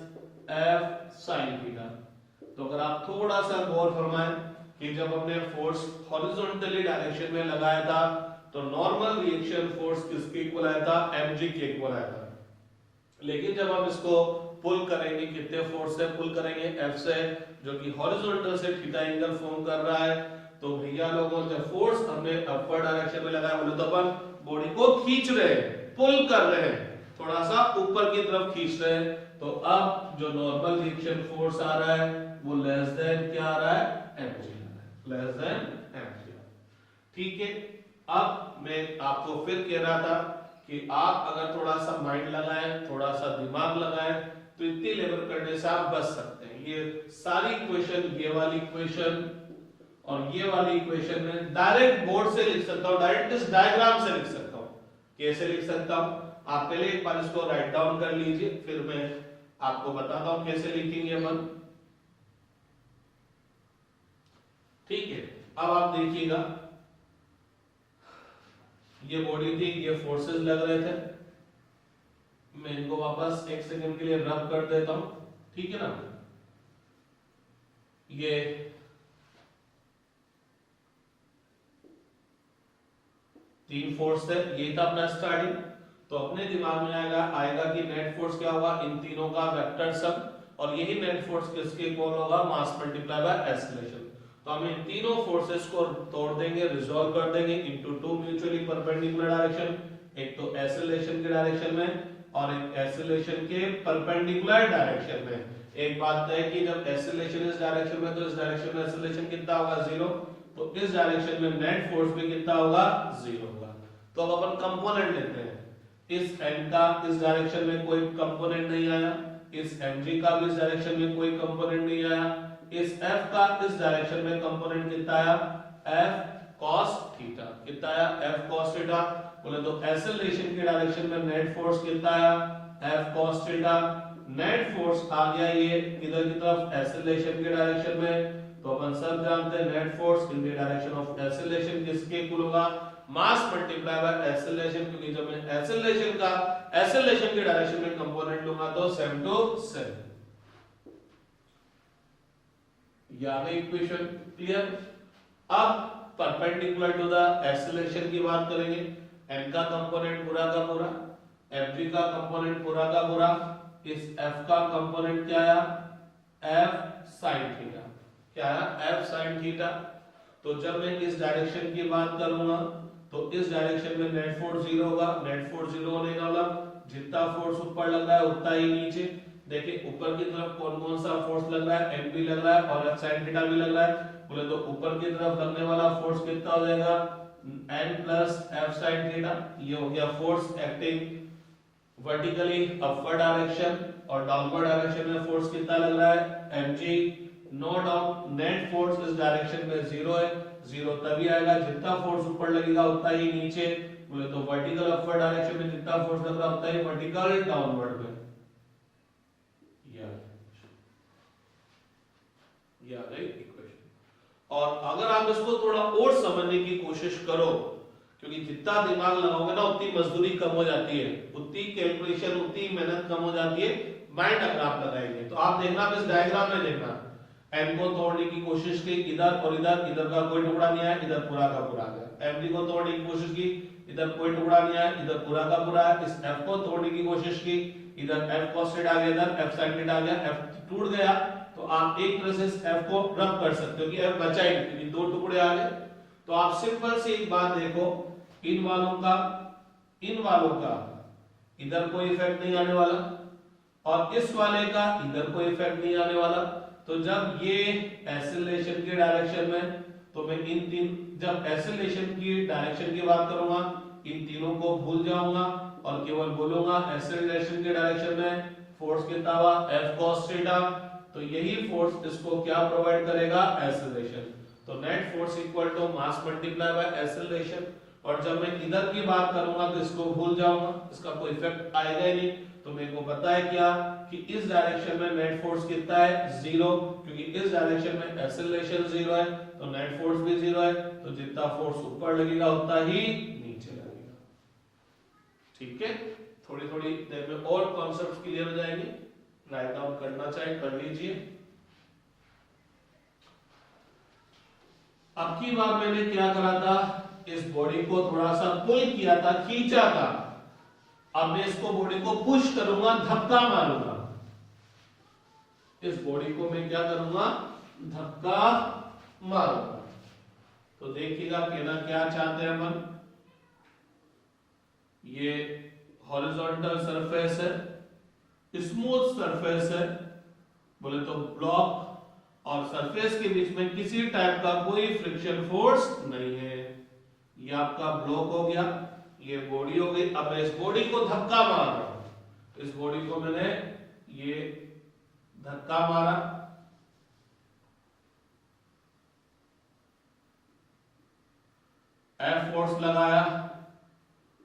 f sin theta. तो अगर आप थोड़ा सा गौर फरमाएं कि जब हमने फोर्स हॉरिजॉन्टली डायरेक्शन में लगाया था तो नॉर्मल रिएक्शन फोर्स किसके इक्वल आया था, mg के इक्वल आया था। लेकिन जब हम इसको पुल करेंगे, कितने फोर्स से पुल करेंगे, f से, जो कि हॉरिजॉन्टल से थीटा एंगल फॉर्म कर रहा है। तो भैया लोगों जब फोर्स हमने अपवर्ड डायरेक्शन में लगाया, बोले तो अपन बॉडी को खींच रहे हैं, पुल कर रहे हैं, थोड़ा सा ऊपर की तरफ खींच रहे हैं। तो अब जो नॉर्मल रिएक्शन फोर्स आ रहा है वो लेस देन क्या आ रहा है, mg आ रहा है, लेस देन mg। ठीक है, अब मैं आपको फिर कह रहा था कि आप अगर थोड़ा सा माइंड लगाएं, थोड़ा सा दिमाग लगाएं, तो इतनी लेबर करने से आप बच सकते हैं। ये सारी इक्वेशन, ये वाली इक्वेशन और ये वाली इक्वेशन में डायरेक्ट बोर्ड से लिख सकता हूं, डायरेक्ट इस डायग्राम से लिख सकता हूं। कैसे लिख सकता हूं, आप पहले एक बार इसको राइट डाउन कर लीजिए, फिर मैं आपको बताता हूं कैसे लिखेंगे अपन। ठीक है, अब आप देखिएगा, ये बॉडी थी, ये फोर्सेस लग रहे थे, मैं इनको वापस एक सेकंड के लिए रब कर देता हूं, ठीक है ना। ये तीन फोर्स थे, ये था अपना स्टार्टिंग। तो अपने दिमाग में आएगा कि नेट फोर्स क्या होगा, इन तीनों का वेक्टर सम, और यही नेट फोर्स किसके इक्वल होगा, मास मल्टीप्लाई बाय एक्सेलरेशन। तो हम इन तीनों फोर्सेस को तोड़ देंगे, रिजॉल्व कर देंगे into two mutually perpendicular direction, एक तो एक्सेलरेशन के डायरेक्शन में और एक एक्सेलरेशन के परपेंडिकुलर डायरेक्शन में। एक बात है कि जब एक्सेलरेशन इस डायरेक्शन में, तो इस डायरेक्शन में एक्सेलरेशन कितना होगा, 0, तो इस डायरेक्शन में नेट फोर्स भी कितना होगा, 0 होगा। तो अब अपन कंपोनेंट लेते हैं, इस n का इस डायरेक्शन में कोई कंपोनेंट नहीं आया, इस mg का भी इस डायरेक्शन में कोई कंपोनेंट नहीं आया, इस f का इस डायरेक्शन में कंपोनेंट कितना आया, f cos थीटा, कितना आया, f cos थीटा। बोले तो एक्सेलरेशन के डायरेक्शन में नेट फोर्स कितना आया, f cos theta. Net force आ गया ये किधर की तरफ, एक्सेलरेशन के डायरेक्शन में। तो अपन सब जानते हैं net force in the direction of acceleration किसके इक्वल होगा, मास मल्टीप्लाई बाय एक्सेलरेशन, क्योंकि जब मैं एक्सेलरेशन के डायरेक्शन में कंपोनेंट लूंगा तो सेम टू सेम। यानी इक्वेशन क्लियर। अब परपेंडिकुलर टू द एक्सेलरेशन की बात करेंगे, n का कंपोनेंट पूरा का पूरा, mg का कंपोनेंट पूरा का पूरा, इस f का कंपोनेंट क्या आया, f sin थीटा, क्या आया, f sin थीटा। तो जब मैं इस डायरेक्शन की बात करूंगा तो इस डायरेक्शन में नेट फोर्स 0 होगा, नेट फोर्स 0 होने का मतलब जितना फोर्स ऊपर लग रहा है उतना ही नीचे। देखिए ऊपर की तरफ कौन कौन सा फोर्स लग रहा है, m भी लग रहा है और f sin थीटा भी लग रहा है। बोले तो ऊपर की तरफ लगने वाला फोर्स कितना हो जाएगा, n plus f sin theta. ये हो गया force acting vertically upward direction, और डाउनवर्ड डायरेक्शन में फोर्स कितना लग रहा है, mg। No doubt net force इस डायरेक्शन में 0 है, 0 तभी आएगा जितना फोर्स ऊपर लगेगा उतना ही नीचे। बोले तो वर्टिकल अपवर्ड डायरेक्शन में जितना फोर्स लग रहा है उतना ही वर्टिकल डाउनवर्ड में। या इक्वेशन। और अगर आप इसको थोड़ा और समझने की कोशिश करो, क्योंकि जितना दिमाग लगाओगे ना उतनी मजदूरी कम हो जाती है, उतनी कैलकुलेशन, उतनी मेहनत कम हो जाती है। माइंड अगर आप लगाएंगे तो आप देखना, आप इस डायग्राम में देखना, एन को तोड़ने की कोशिश की, इधर और इधर, इधर का कोई टुकड़ा नहीं आया, इधर पूरा का पूरा गया। एफ डी को तोड़ने की कोशिश की, इधर कोई टुकड़ा नहीं आया, इधर पूरा का पूरा है। इस एफ को तोड़ने की कोशिश की, इधर एफ कॉसेट आ गया, इधर एफ साइडेड आ गया, एफ टूट गया। तो आप एक तरह से इस एफ को रब कर सकते हो कि एफ बचा ही नहीं, क्योंकि दो टुकड़े आ गए। तो आप सिंपल सी एक बात देखो, इन वालों का इधर कोई इफेक्ट नहीं आने वाला, और इस वाले का इधर कोई इफेक्ट नहीं आने वाला। तो जब ये एक्सेलरेशन के डायरेक्शन में, तो मैं जब एक्सेलरेशन की डायरेक्शन की बात करूंगा, इन तीनों को भूल जाऊंगा और केवल बोलूंगा एक्सेलरेशन के डायरेक्शन में फोर्स कितना हुआ, F cos थीटा। तो यही फोर्स इसको क्या प्रोवाइड करेगा, एक्सेलरेशन। तो net force equal to mass multiply by acceleration. और जब मैं इधर की बात करूंगा तो इसको भूल जाऊंगा, इसका कोई इफेक्ट आएगा ही नहीं। तो मेरे को पता है क्या कि इस डायरेक्शन में नेट फोर्स कितना है, जीरो, क्योंकि इस डायरेक्शन में एक्सेलरेशन जीरो है, तो नेट फोर्स भी जीरो है। तो जितना फोर्स ऊपर लगेगा उतना ही नीचे लगेगा। ठीक है, थोड़ी थोड़ी देर में और कॉन्सेप्ट्स क्लियर हो जाएंगे। राइट डाउन करना चाहे कर लीजिए। अब की बार मैंने क्या करा था, इस बॉडी को थोड़ा सा पुल किया था, खींचा था। अब मैं इसको बॉडी को पुश करूंगा, धक्का मारूंगा। इस बॉडी को मैं क्या करूंगा, धक्का मारूंगा। तो देखिएगा कहना क्या चाहते हैं अपन, ये हॉरिजॉन्टल सरफेस है, स्मूथ सरफेस है, बोले तो ब्लॉक और सरफेस के बीच में किसी टाइप का कोई फ्रिक्शन फोर्स नहीं है। ये आपका ब्लॉक हो गया, ये बॉडी हो गई। अब मैं इस बॉडी को धक्का मार रहा हूं, इस बॉडी को मैंने ये धक्का मारा, एफ फोर्स लगाया,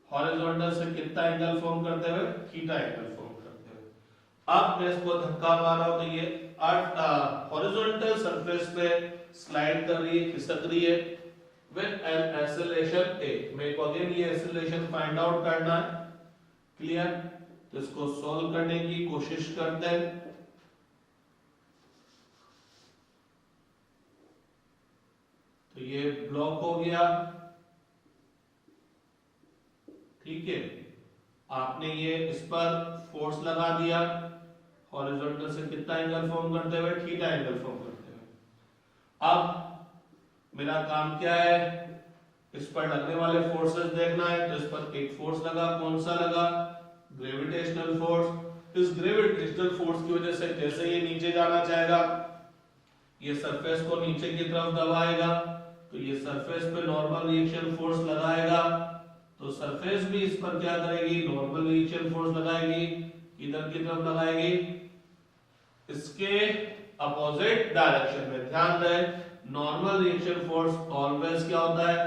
हॉरिजॉन्टल से कितना एंगल फॉर्म करते हुए, थीटा एंगल फॉर्म करते हुए। अब मैं इसको धक्का मार रहा हूं तो ये हॉरिजॉन्टल सरफेस पे स्लाइड कर रही है, खिसक रही है with an acceleration a। मेरे को अगेन ये acceleration फाइंड आउट करना है, क्लियर। तो इसको सॉल्व करने की कोशिश करते हैं। तो ये ब्लॉक हो गया, ठीक है। आपने ये इस पर फोर्स लगा दिया, हॉरिजॉन्टल से कितना एंगल फॉर्म करते हुए, थीटा एंगल फॉर्म करते हुए। अब मेरा काम क्या है, इस पर लगने वाले फोर्सेस देखना है। तो इस पर एक फोर्स लगा, कौन सा लगा, ग्रेविटेशनल फोर्स। इस ग्रेविटेशनल फोर्स की वजह से जैसे ये नीचे जाना चाहेगा, ये सरफेस को नीचे की तरफ दबाएगा, तो ये सरफेस पे नॉर्मल रिएक्शन फोर्स लगाएगा। तो सरफेस भी इस पर क्या करेगी, नॉर्मल रिएक्शन फोर्स लगाएगी, इधर की तरफ लगाएगी, इसके अपोजिट डायरेक्शन में। ध्यान रहे, नॉर्मल रिएक्शन फोर्स ऑलवेज क्या होता है,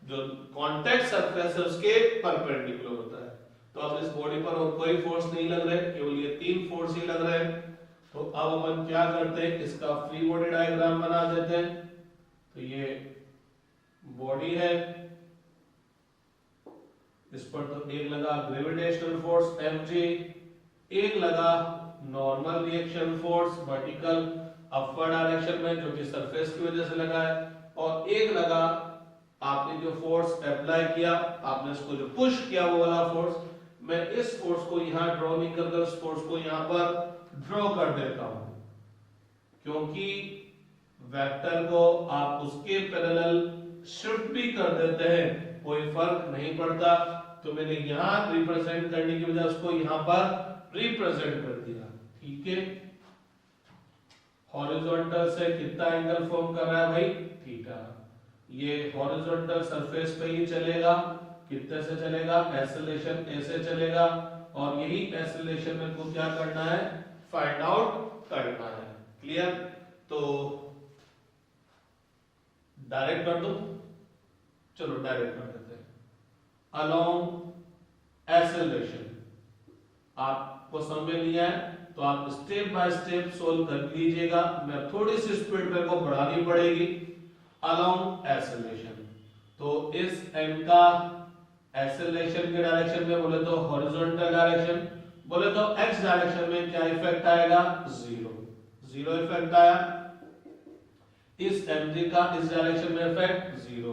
जो कांटेक्ट सरफेस है उसके परपेंडिकुलर होता है। तो अब इस बॉडी पर और कोई फोर्स नहीं लग रहे, केवल ये तीन फोर्स ही लग रहे हैं। तो अब अपन क्या करते हैं, इसका फ्री बॉडी डायग्राम बना देते हैं। तो ये बॉडी है, इस पर तो एक लगा ग्रेविटेशनल फोर्स mg, एक लगा normal reaction force vertical upward direction में जो कि सरफेस की वजह से लगा है, और एक लगा आपने जो फोर्स अप्लाई किया, आपने इसको जो पुश किया वो वाला फोर्स। मैं इस फोर्स को यहां ड्रॉ नहीं करता, उस फोर्स को यहां पर ड्रॉ कर देता हूं, क्योंकि वेक्टर को आप उसके पैरेलल शिफ्ट भी कर देते हैं, कोई फर्क नहीं पड़ता। तो मैंने यहां रिप्रेजेंट करने की वजह उसको यहां पर रिप्रेजेंट कर दिया, ठीक है। हॉरिजॉन्टल से कितना एंगल फॉर्म कर रहा है भाई, थीटा। ये हॉरिजॉन्टल सरफेस पे ही चलेगा, कितने से चलेगा, एक्सेलरेशन a से चलेगा, और यही एक्सेलरेशन में को क्या करना है, फाइंड आउट करना है, क्लियर। तो डायरेक्ट कर दो, चलो डायरेक्ट कर देते हैं। अलोंग एक्सेलरेशन आपको समझ में लिया है, तो आप स्टेप बाय स्टेप सोल्व कर लीजिएगा। मैं थोड़ी सी स्पीड मेरे को बढ़ानी पड़ेगी। अलोंग एक्सेलरेशन, तो इस एंड का एक्सेलरेशन के डायरेक्शन में बोले तो हॉरिजॉन्टल डायरेक्शन, बोले तो एक्स डायरेक्शन में क्या इफेक्ट आएगा, जीरो, जीरो इफेक्ट आया। इस mg का इस डायरेक्शन में इफेक्ट 0,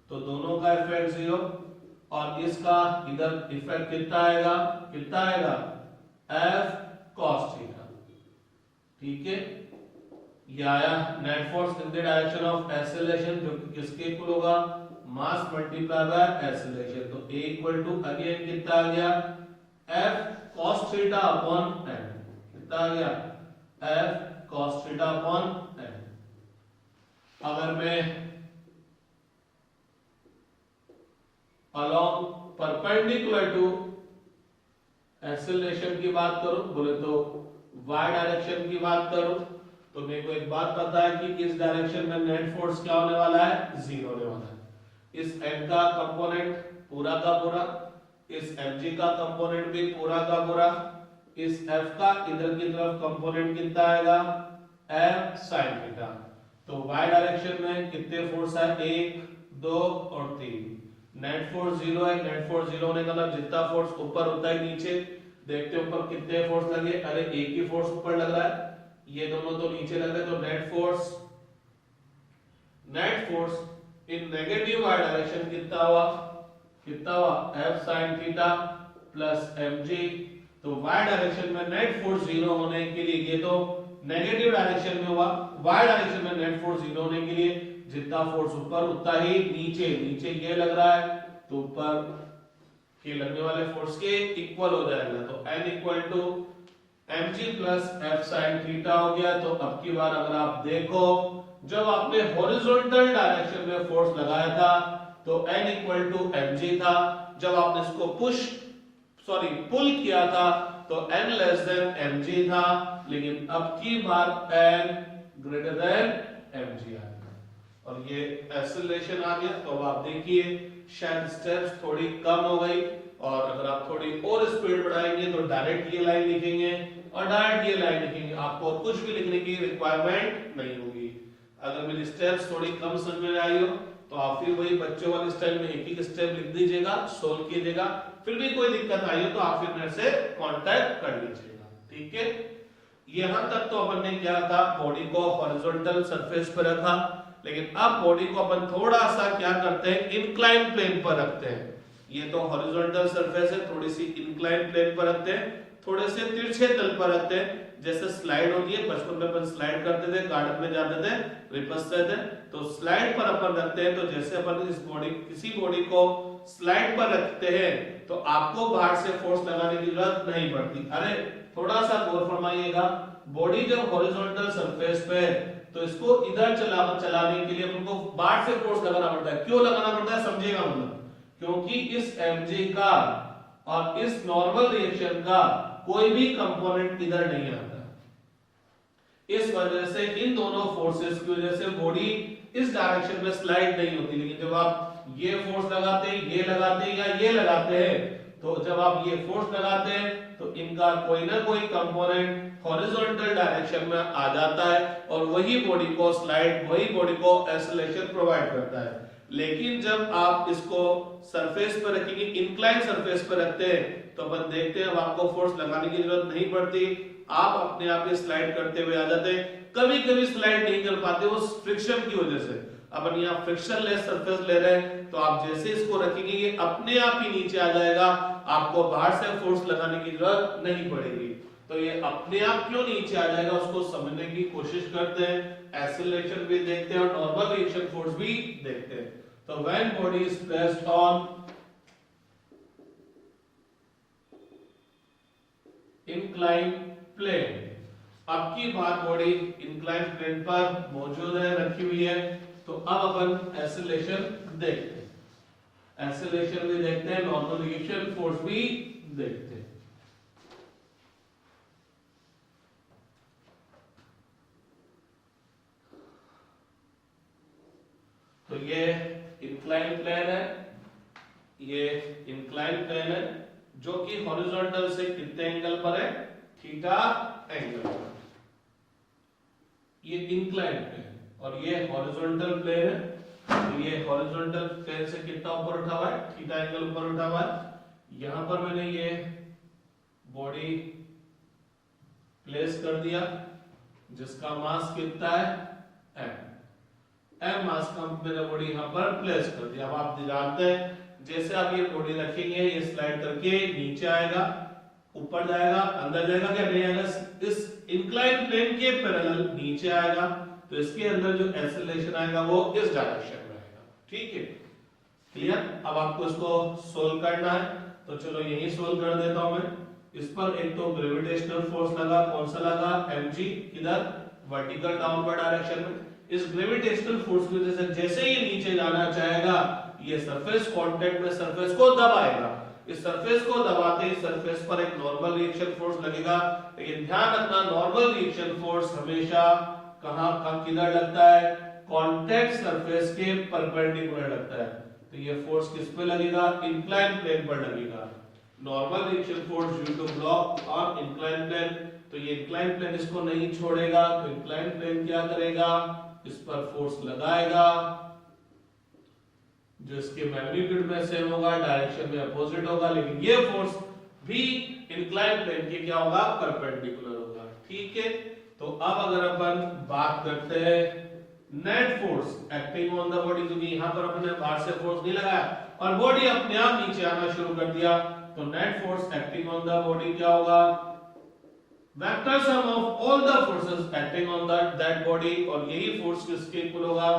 तो दोनों का इफेक्ट 0, और इसका इधर इफेक्ट कितना आएगा f cos थीटा। ठीक है, ये आया net force in the direction of acceleration, जो कि किसके इक्वल होगा, मास मल्टीप्लाई बाय एक्सेलरेशन। तो A इक्वल टू अगेन कितना आ गया, f cos theta upon n, कितना आ गया, f cos theta upon n। अगर मैं along परपेंडिकुलर टू एक्सेलरेशन की बात करूं, बोले तो y डायरेक्शन की बात करूं, तो मेरे को एक बात पता है कि इस डायरेक्शन में नेट फोर्स क्या होने वाला है, 0 होने वाला है। इस m का कंपोनेंट पूरा का पूरा, इस mg का कंपोनेंट भी पूरा का पूरा, इस f का इधर की तरफ कंपोनेंट कितना आएगा, f sin थीटा। तो y डायरेक्शन में कितने फोर्स है, 1 2 और 3। नेट फोर्स 0 है, नेट फोर्स 0 होने का मतलब जितना फोर्स ऊपर होता है नीचे, देखते हैं ऊपर कितने फोर्स लगे, अरे एक ही फोर्स ऊपर लग रहा है, ये दोनों तो नीचे लग रहे, तो नेट फोर्स इन नेगेटिव y डायरेक्शन कितना हुआ f sin theta plus mg। तो y डायरेक्शन में नेट फोर्स 0 होने के लिए, ये तो नेगेटिव डायरेक्शन में हुआ, y डायरेक्शन में नेट फोर्स 0 होने के लिए जितना फोर्स ऊपर उतना ही नीचे, नीचे ये लग रहा है तो ऊपर के लगने वाले फोर्स के इक्वल हो जाएगा। तो n equal to mg plus f sin theta हो गया। तो अब की बार अगर आप देखो, जब आपने हॉरिजॉन्टल डायरेक्शन में फोर्स लगाया था तो n इक्वल टू mg था, जब आपने इसको पुल किया था तो n लेस देन mg था, लेकिन अब की बार n ग्रेटर देन mg आ गया और ये एक्सेलरेशन आ गया। तो अब आप देखिए शायद स्टेप्स थोड़ी कम हो गई, और अगर आप थोड़ी और स्पीड बढ़ाएंगे तो डायरेक्ट ये लाइन लिखेंगे और डायरेक्ट ये लाइन लिखेंगे, आपको कुछ भी लिखने की रिक्वायरमेंट नहीं होगी। अगर मेरी स्टेप्स थोड़ी कम समझ में आई हो तो आप फिर वही बच्चों वाले स्टाइल में एक एक स्टेप लिख दीजिएगा, सोल्व कीजिएगा। फिर भी कोई दिक्कत आई हो तो आप फिर मेरे से कांटेक्ट कर लीजिएगा, ठीक है। यहां तक तो अपन ने क्या था, बॉडी को हॉरिजॉन्टल सरफेस पर रखा, लेकिन अब बॉडी को अपन थोड़ा सा क्या करते हैं, इंक्लाइन प्लेन पर रखते हैं। ये तो हॉरिजॉन्टल सरफेस है, थोड़ी सी इंक्लाइन प्लेन पर रखते हैं, थोड़े से तिरछे तल पर रखते हैं। जैसे स्लाइड होती है, बचपन में अपन स्लाइड करते थे, गार्डन में जाते थे, रिपसते थे, तो स्लाइड पर अपन रखते हैं। तो जैसे अपन किसी बॉडी को स्लाइड पर रखते हैं तो आपको बाहर से फोर्स लगाने की जरूरत नहीं पड़ती। अरे थोड़ा सा गौर फरमाइएगा, बॉडी जब हॉरिजॉन्टल सरफेस पे है तो इसको इधर चलाने के लिए हमको बाहर से फोर्स लगाना पड़ता है। क्यों लगाना पड़ता है समझिएगा, मतलब क्योंकि इस mg का और इस नॉर्मल रिएक्शन का कोई भी कंपोनेंट इधर नहीं आता। इस वजह से इन दोनों फोर्सेस की वजह से बॉडी इस डायरेक्शन में स्लाइड नहीं होती। लेकिन जब आप ये फोर्स लगाते हैं, ये लगाते हैं या ये लगाते हैं, तो जब आप ये फोर्स लगाते हैं तो इनका कोई ना कोई कंपोनेंट हॉरिजॉन्टल डायरेक्शन में आ जाता है और वही बॉडी को स्लाइड, वही बॉडी को एक्सेलरेशन प्रोवाइड करता है। लेकिन जब आप इसको सरफेस पर रखेंगे, इंक्लाइन सरफेस पर रखते हैं, तो अपन देखते हैं अब आपको फोर्स लगाने की जरूरत नहीं पड़ती, आप अपने आप ही स्लाइड करते हुए आ जाते हैं। कभी कभी स्लाइड नहीं कर पाते वो फ्रिक्शन की वजह से। अपन यहाँ फ्रिक्शन लेस सरफेस ले रहे हैं, तो आप जैसे इसको रखेंगे ये अपने आप ही नीचे आ जाएगा, आपको बाहर से फोर्स लगाने की जरूरत नहीं पड़ेगी। तो ये अपने आप क्यों नीचे आ जाएगा उसको समझने की कोशिश करते हैं, एक्सेलरेशन भी देखते हैं और नॉर्मल रिएक्शन फोर्स भी देखते हैं। तो when body is placed on incline plane, अब की बात बॉडी इंक्लाइन प्लेन पर मौजूद है, रखी हुई है, तो अब अपन एक्सेलरेशन देखते हैं। एक्सेलरेशन भी देखते हैं, नॉर्मल रिएक्शन फोर्स भी देखते हैं। तो ये इंक्लाइन प्लेन है, ये इंक्लाइन प्लेन है जो कि हॉरिजॉन्टल से कितने एंगल पर है, थीटा एंगल पर। ये इंक्लाइन प्लेन और ये हॉरिजॉन्टल प्लेन है, तो ये हॉरिजॉन्टल प्लेन से कितना ऊपर उठा हुआ है, थीटा एंगल ऊपर उठा हुआ है। यहां पर मैंने ये बॉडी प्लेस कर दिया जिसका मास कितना है m, m मास का मैंने बॉडी यहाँ पर प्लेस कर दिया। अब आप जानते हैं जैसे आप ये बॉडी रखेंगे ये स्लाइड करके नीचे आएगा, ऊपर जाएगा, अंदर जाएगा, क्या नहीं आएगा, इस इंक्लाइन प्लेन के पैरेलल नीचे आएगा, तो इसके अंदर जो एक्सेलरेशन आएगा वो इस डायरेक्शन में आएगा। ठीक है, क्लियर। अब आपको इसको सोल्व करना है, तो चलो यही सोल्व कर देता हूं मैं। इस पर एक तो ग्रेविटेशनल फोर्स लगा, कौन सा लगा, mg, किधर, वर्टिकल डाउनवर्ड डायरेक्शन में। इस ग्रेविटेशनल फोर्स की वजह से जैसे ये नीचे जाना चाहेगा ये सरफेस कांटेक्ट में सरफेस को दबाएगा, इस सरफेस को दबाते ही सरफेस पर एक नॉर्मल रिएक्शन फोर्स लगेगा। लेकिन ध्यान रखना नॉर्मल रिएक्शन फोर्स हमेशा कहां किधर लगता है, कांटेक्ट सरफेस के परपेंडिकुलर लगता है। तो ये फोर्स किस पे लगेगा, इंक्लाइन प्लेन पर लगेगा। Normal reaction force due to block on incline plane, तो ये इंक्लाइन प्लेन इसको नहीं छोड़ेगा, तो इंक्लाइन प्लेन क्या करेगा, इस पर फोर्स लगाएगा जो इसके मैग्नीट्यूड में सेम होगा, डायरेक्शन में अपोजिट होगा, लेकिन ये फोर्स भी इंक्लाइन प्लेन के क्या होगा, परपेंडिकुलर होगा। ठीक है, तो अब अगर अपन बात करते हैं net force acting on the body, क्योंकि यहां पर अपने बाहर से फोर्स नहीं लगाया और बॉडी अपने आप नीचे आना शुरू कर दिया, तो net force acting on the body क्या होगा, vector sum of all the forces acting on that body, और यही फोर्स किसके इक्वल होगा,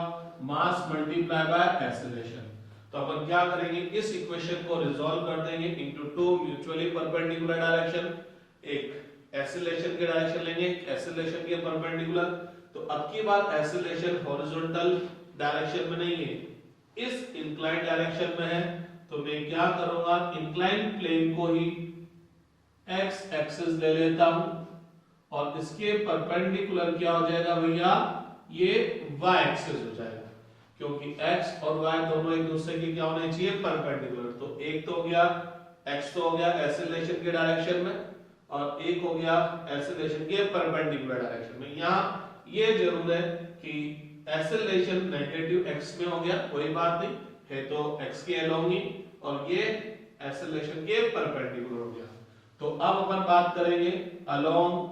मास मल्टीप्लाई बाय एक्सेलरेशन। तो अपन क्या करेंगे, इस इक्वेशन को रिजॉल्व कर देंगे into two mutually perpendicular direction, एक एक्सेलरेशन के डायरेक्शन लेंगे, एक्सेलरेशन के परपेंडिकुलर। तो अब की बात एक्सेलरेशन हॉरिजॉन्टल डायरेक्शन में नहीं है, इस इंक्लाइन डायरेक्शन में है, तो मैं क्या करूंगा, इंक्लाइन प्लेन को ही एक्स एक्सिस ले लेता हूं और इसके परपेंडिकुलर क्या हो जाएगा भैया, ये वाई एक्सिस हो जाएगा, क्योंकि x और y दोनों एक दूसरे के क्या होने चाहिए, परपेंडिकुलर। तो एक तो हो गया x तो हो गया एक्सेलरेशन के डायरेक्शन में, और एक हो गया एक्सेलरेशन के परपेंडिकुलर डायरेक्शन में। यहाँ ये जरूर है कि एक्सेलरेशन नेगेटिव x में हो गया, कोई बात नहीं है, तो x के अलोंग ही, और ये एक्सेलरेशन के परपेंडिकुलर हो गया। तो अब अपन बात करेंगे अलोंग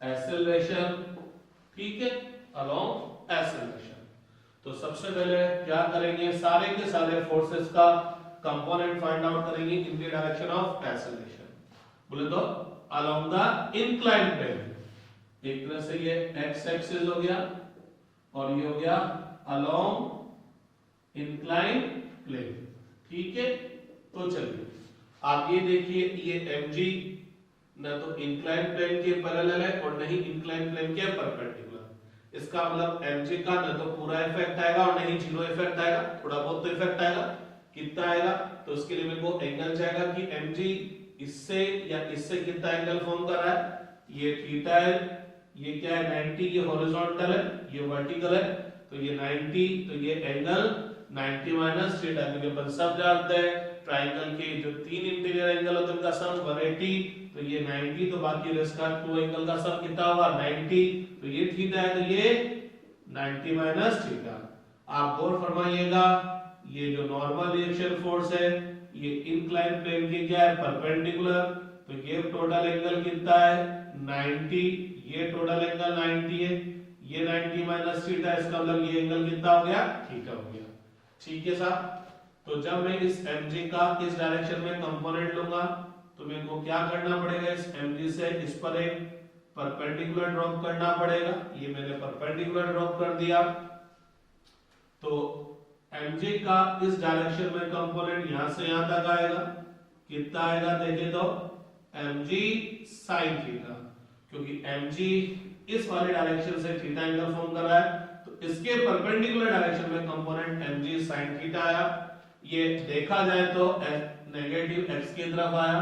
एक्सेलरेशन, ठीक है, अलोंग एक्सेलरेशन। तो सबसे पहले क्या करेंगे, सारे के सारे फोर्सेस का कंपोनेंट फाइंड आउट करेंगे इन द डायरेक्शन ऑफ एक्सेलरेशन। बोले तो अलोंग द इंक्लाइन प्लेन, एक तरह से ये x एक्सिस हो गया और ये हो गया अलोंग इंक्लाइन प्लेन। ठीक है, तो चलिए आप ये देखिए, ये mg न तो इंक्लाइन प्लेन के पैरेलल है और नहीं इंक्लाइन प्लेन के परपेंडिकुलर। इसका मतलब mg का न तो पूरा इफेक्ट आएगा और नहीं जीरो इफेक्ट आएगा, थोड़ा बहुत तो इफेक्ट आएगा। कितना आएगा, तो उसके लिए मेरे को एंगल चाहिए कि mg इससे या इससे कितना एंगल फॉर्म कर रहा है, ये थीटा है, ये क्या है 90, ये हॉरिजॉन्टल है, ये वर्टिकल है, तो ये 90, तो ये एंगल 90 माइनस थीटा, क्योंकि अपन सब जानते हैं ट्रायंगल के जो तीन इंटीरियर एंगल होते हैं उनका सम 180, तो ये 90, तो बाकी इसका टू एंगल का सम कितना होगा 90, तो ये थीटा है, तो ये 90 माइनस थीटा। आप गौर फरमाइएगा, ये जो नॉर्मल रिएक्शन फोर्स है ये इंक्लाइन प्लेन के क्या है, परपेंडिकुलर, तो ये टोटल एंगल कितना है 90, ये टोटल एंगल 90 है, ये 90 माइनस थीटा, इसका मतलब ये एंगल कितना हो गया, थीटा हो गया। ठीक है साहब, तो जब मैं इस mg का इस डायरेक्शन में कंपोनेंट लूंगा तो मेरे को क्या करना पड़ेगा, इस mg से इस पर एक परपेंडिकुलर ड्रॉप करना पड़ेगा। ये मैंने परपेंडिकुलर ड्रॉप कर दिया, तो mg का इस डायरेक्शन में कंपोनेंट यहां से यहां तक आएगा, कितना आएगा देखिए तो mg sin थीटा, क्योंकि mg इस वाले डायरेक्शन से थीटा एंगल फॉर्म कर रहा है, तो इसके परपेंडिकुलर डायरेक्शन में कंपोनेंट mg sin थीटा आया। ये देखा जाए तो नेगेटिव x की तरफ आया,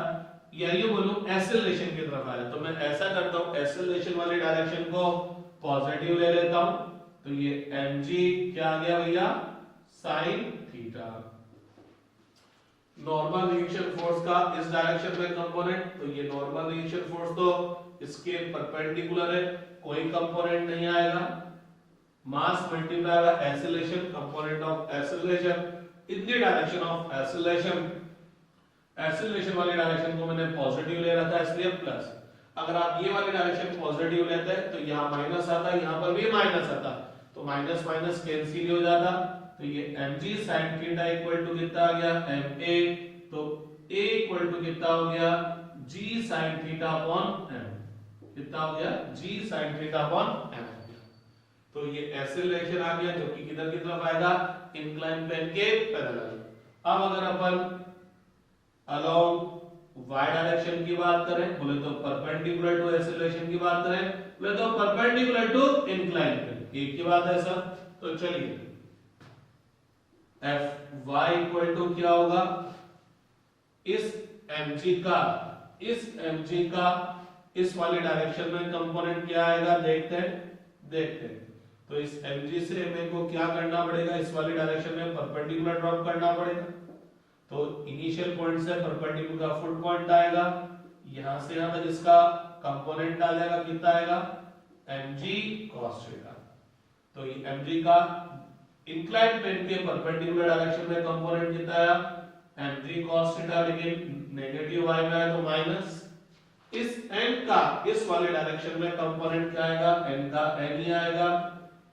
या ये बोलूं एक्सेलरेशन की तरफ आया, तो मैं ऐसा करता हूं एक्सेलरेशन वाले डायरेक्शन को पॉजिटिव ले लेता हूं, तो ये mg क्या आ गया भैया sin theta. Normal reaction force का इस डायरेक्शन में कंपोनेंट, तो ये नॉर्मल रिएक्शन फोर्स तो इसके परपेंडिकुलर है, कोई कंपोनेंट नहीं आएगा, मास multiply by acceleration, component of acceleration in the direction of acceleration. Acceleration वाले डायरेक्शन को मैंने पॉजिटिव ले रखा है इसलिए प्लस। अगर आप ये वाली डायरेक्शन पॉजिटिव लेते हैं तो यहाँ माइनस आता, यहाँ पर भी माइनस आता, तो माइनस माइनस कैंसिल हो जाता, तो ये mg sin theta equal to कितना आ गया ma, तो a इक्वल टू कितना हो गया g sin theta upon m, कितना हो गया g sin theta upon m। तो ये एक्सेलरेशन आ गया जो कि किधर की तरफ आएगा, इंक्लाइन प्लेन के पैरेलल। अब अगर अपन अलोंग y डायरेक्शन की बात करें, बोले तो परपेंडिकुलर टू एक्सेलरेशन की बात करें, बोले तो परपेंडिकुलर टू इंक्लाइन प्लेन, एक ही बात है सर। तो चलिए Fy इक्वल टू क्या होगा, इस mg का इस वाले डायरेक्शन में कंपोनेंट क्या आएगा, देखते हैं। तो इस mg से मेरे को क्या करना पड़ेगा, इस वाली डायरेक्शन में परपेंडिकुलर ड्रॉप करना पड़ेगा। तो इनिशियल पॉइंट से परपेंडिकुलर का फुट पॉइंट आएगा, यहां से यहां तक इसका कंपोनेंट डालेगा, कितना आएगा mg cos थीटा। तो ये mg का इंक्लाइन प्लेन के परपेंडिकुलर डायरेक्शन में कंपोनेंट कितना आया mg cos थीटा, लेकिन नेगेटिव y में आया तो माइनस। इस n का इस वाले डायरेक्शन में कंपोनेंट क्या आएगा, n का n ही आएगा,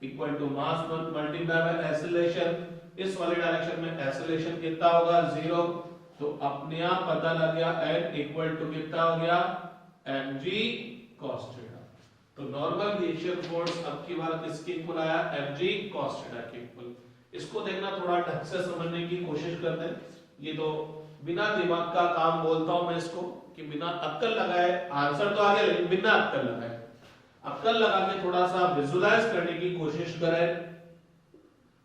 equal to mass multiply by acceleration. इस वाले डायरेक्शन में एक्सेलरेशन कितना होगा 0, तो अपने आप पता लग गया n इक्वल टू कितना हो गया mg cos थीटा। तो नॉर्मल ग्लेशियर फोर्स अब की बार किसके इक्वल आया, mg cos थीटा के इक्वल। इसको देखना, थोड़ा ढंग से समझने की कोशिश करते हैं। ये तो बिना दिमाग का काम बोलता हूं मैं इसको, कि बिना अक्ल लगाए आंसर तो आ गया, लेकिन बिना अक्ल लगाए, अक्ल लगा के थोड़ा सा विजुलाइज करने की कोशिश करें।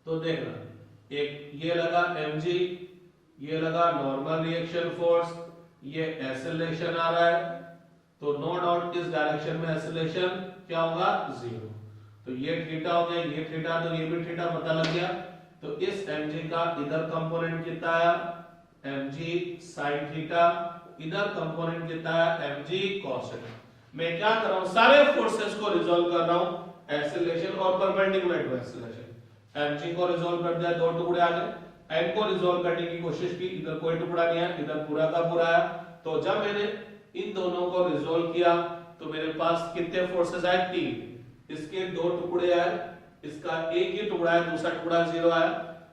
तो देखना, एक ये लगा mg, ये लगा नॉर्मल रिएक्शन फोर्स, ये एक्सेलरेशन आ रहा है, तो नो डाउट इस डायरेक्शन में एक्सेलरेशन क्या होगा 0। तो ये थीटा हो गया, ये थीटा, तो ये भी थीटा पता लग गया। तो इस mg का इधर कंपोनेंट कितना आया mg sin थीटा, इधर कंपोनेंट कितना आया mg cos थीटा। मैं क्या कर रहा हूं, सारे फोर्सेस को रिजॉल्व कर रहा हूं, एक्सेलरेशन और परपेंडिकुलर टू एक्सेलरेशन। mg को रिजॉल्व कर दिया, दो टुकड़े आ गए, n को रिजॉल्व करने की कोशिश की, इधर कोई टुकड़ा नहीं है, इधर पूरा का पूरा है। तो जब मैंने इन दोनों को रिजॉल्व किया तो मेरे पास कितने फोर्सेस आए, 3। इसके दो टुकड़े आए, इसका एक ही टुकड़ा है, दूसरा टुकड़ा 0 आया।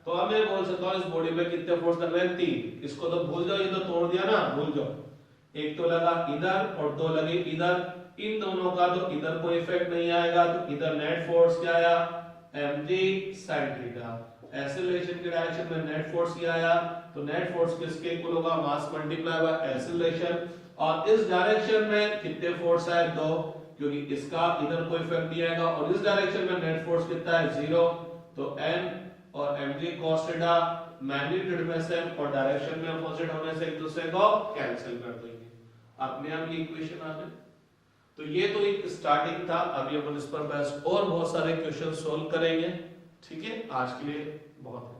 तो अब मैं बोल सकता हूं इस बॉडी में कितने फोर्स लग रहे हैं, 3। इसको तो भूल जाओ, ये तो तोड़ दिया ना, भूल जाओ। एक तो लगा इधर और दो लगे इधर, इन दोनों का तो इधर कोई इफेक्ट नहीं आएगा, तो इधर नेट फोर्स क्या आया mg sin थीटा। एक्सेलरेशन के डायरेक्शन में नेट फोर्स क्या आया, तो नेट फोर्स किसके इक्वल होगा, मास मल्टीप्लाई बाय एक्सेलरेशन। और इस डायरेक्शन में कितने फोर्स है, 2, क्योंकि इसका इधर कोई इफेक्ट नहीं आएगा। और इस डायरेक्शन में नेट फोर्स कितना है 0, तो n और mg cos थीटा मैग्नीट्यूड में सेम और डायरेक्शन में अपोजिट होने से एक दूसरे को कैंसिल कर देंगे, अपने आप ये इक्वेशन आ गई। तो ये तो एक स्टार्टिंग था, अभी अपन इस पर बस और बहुत सारे क्वेश्चन सोल्व करेंगे। ठीक है, आज के लिए बहुत है।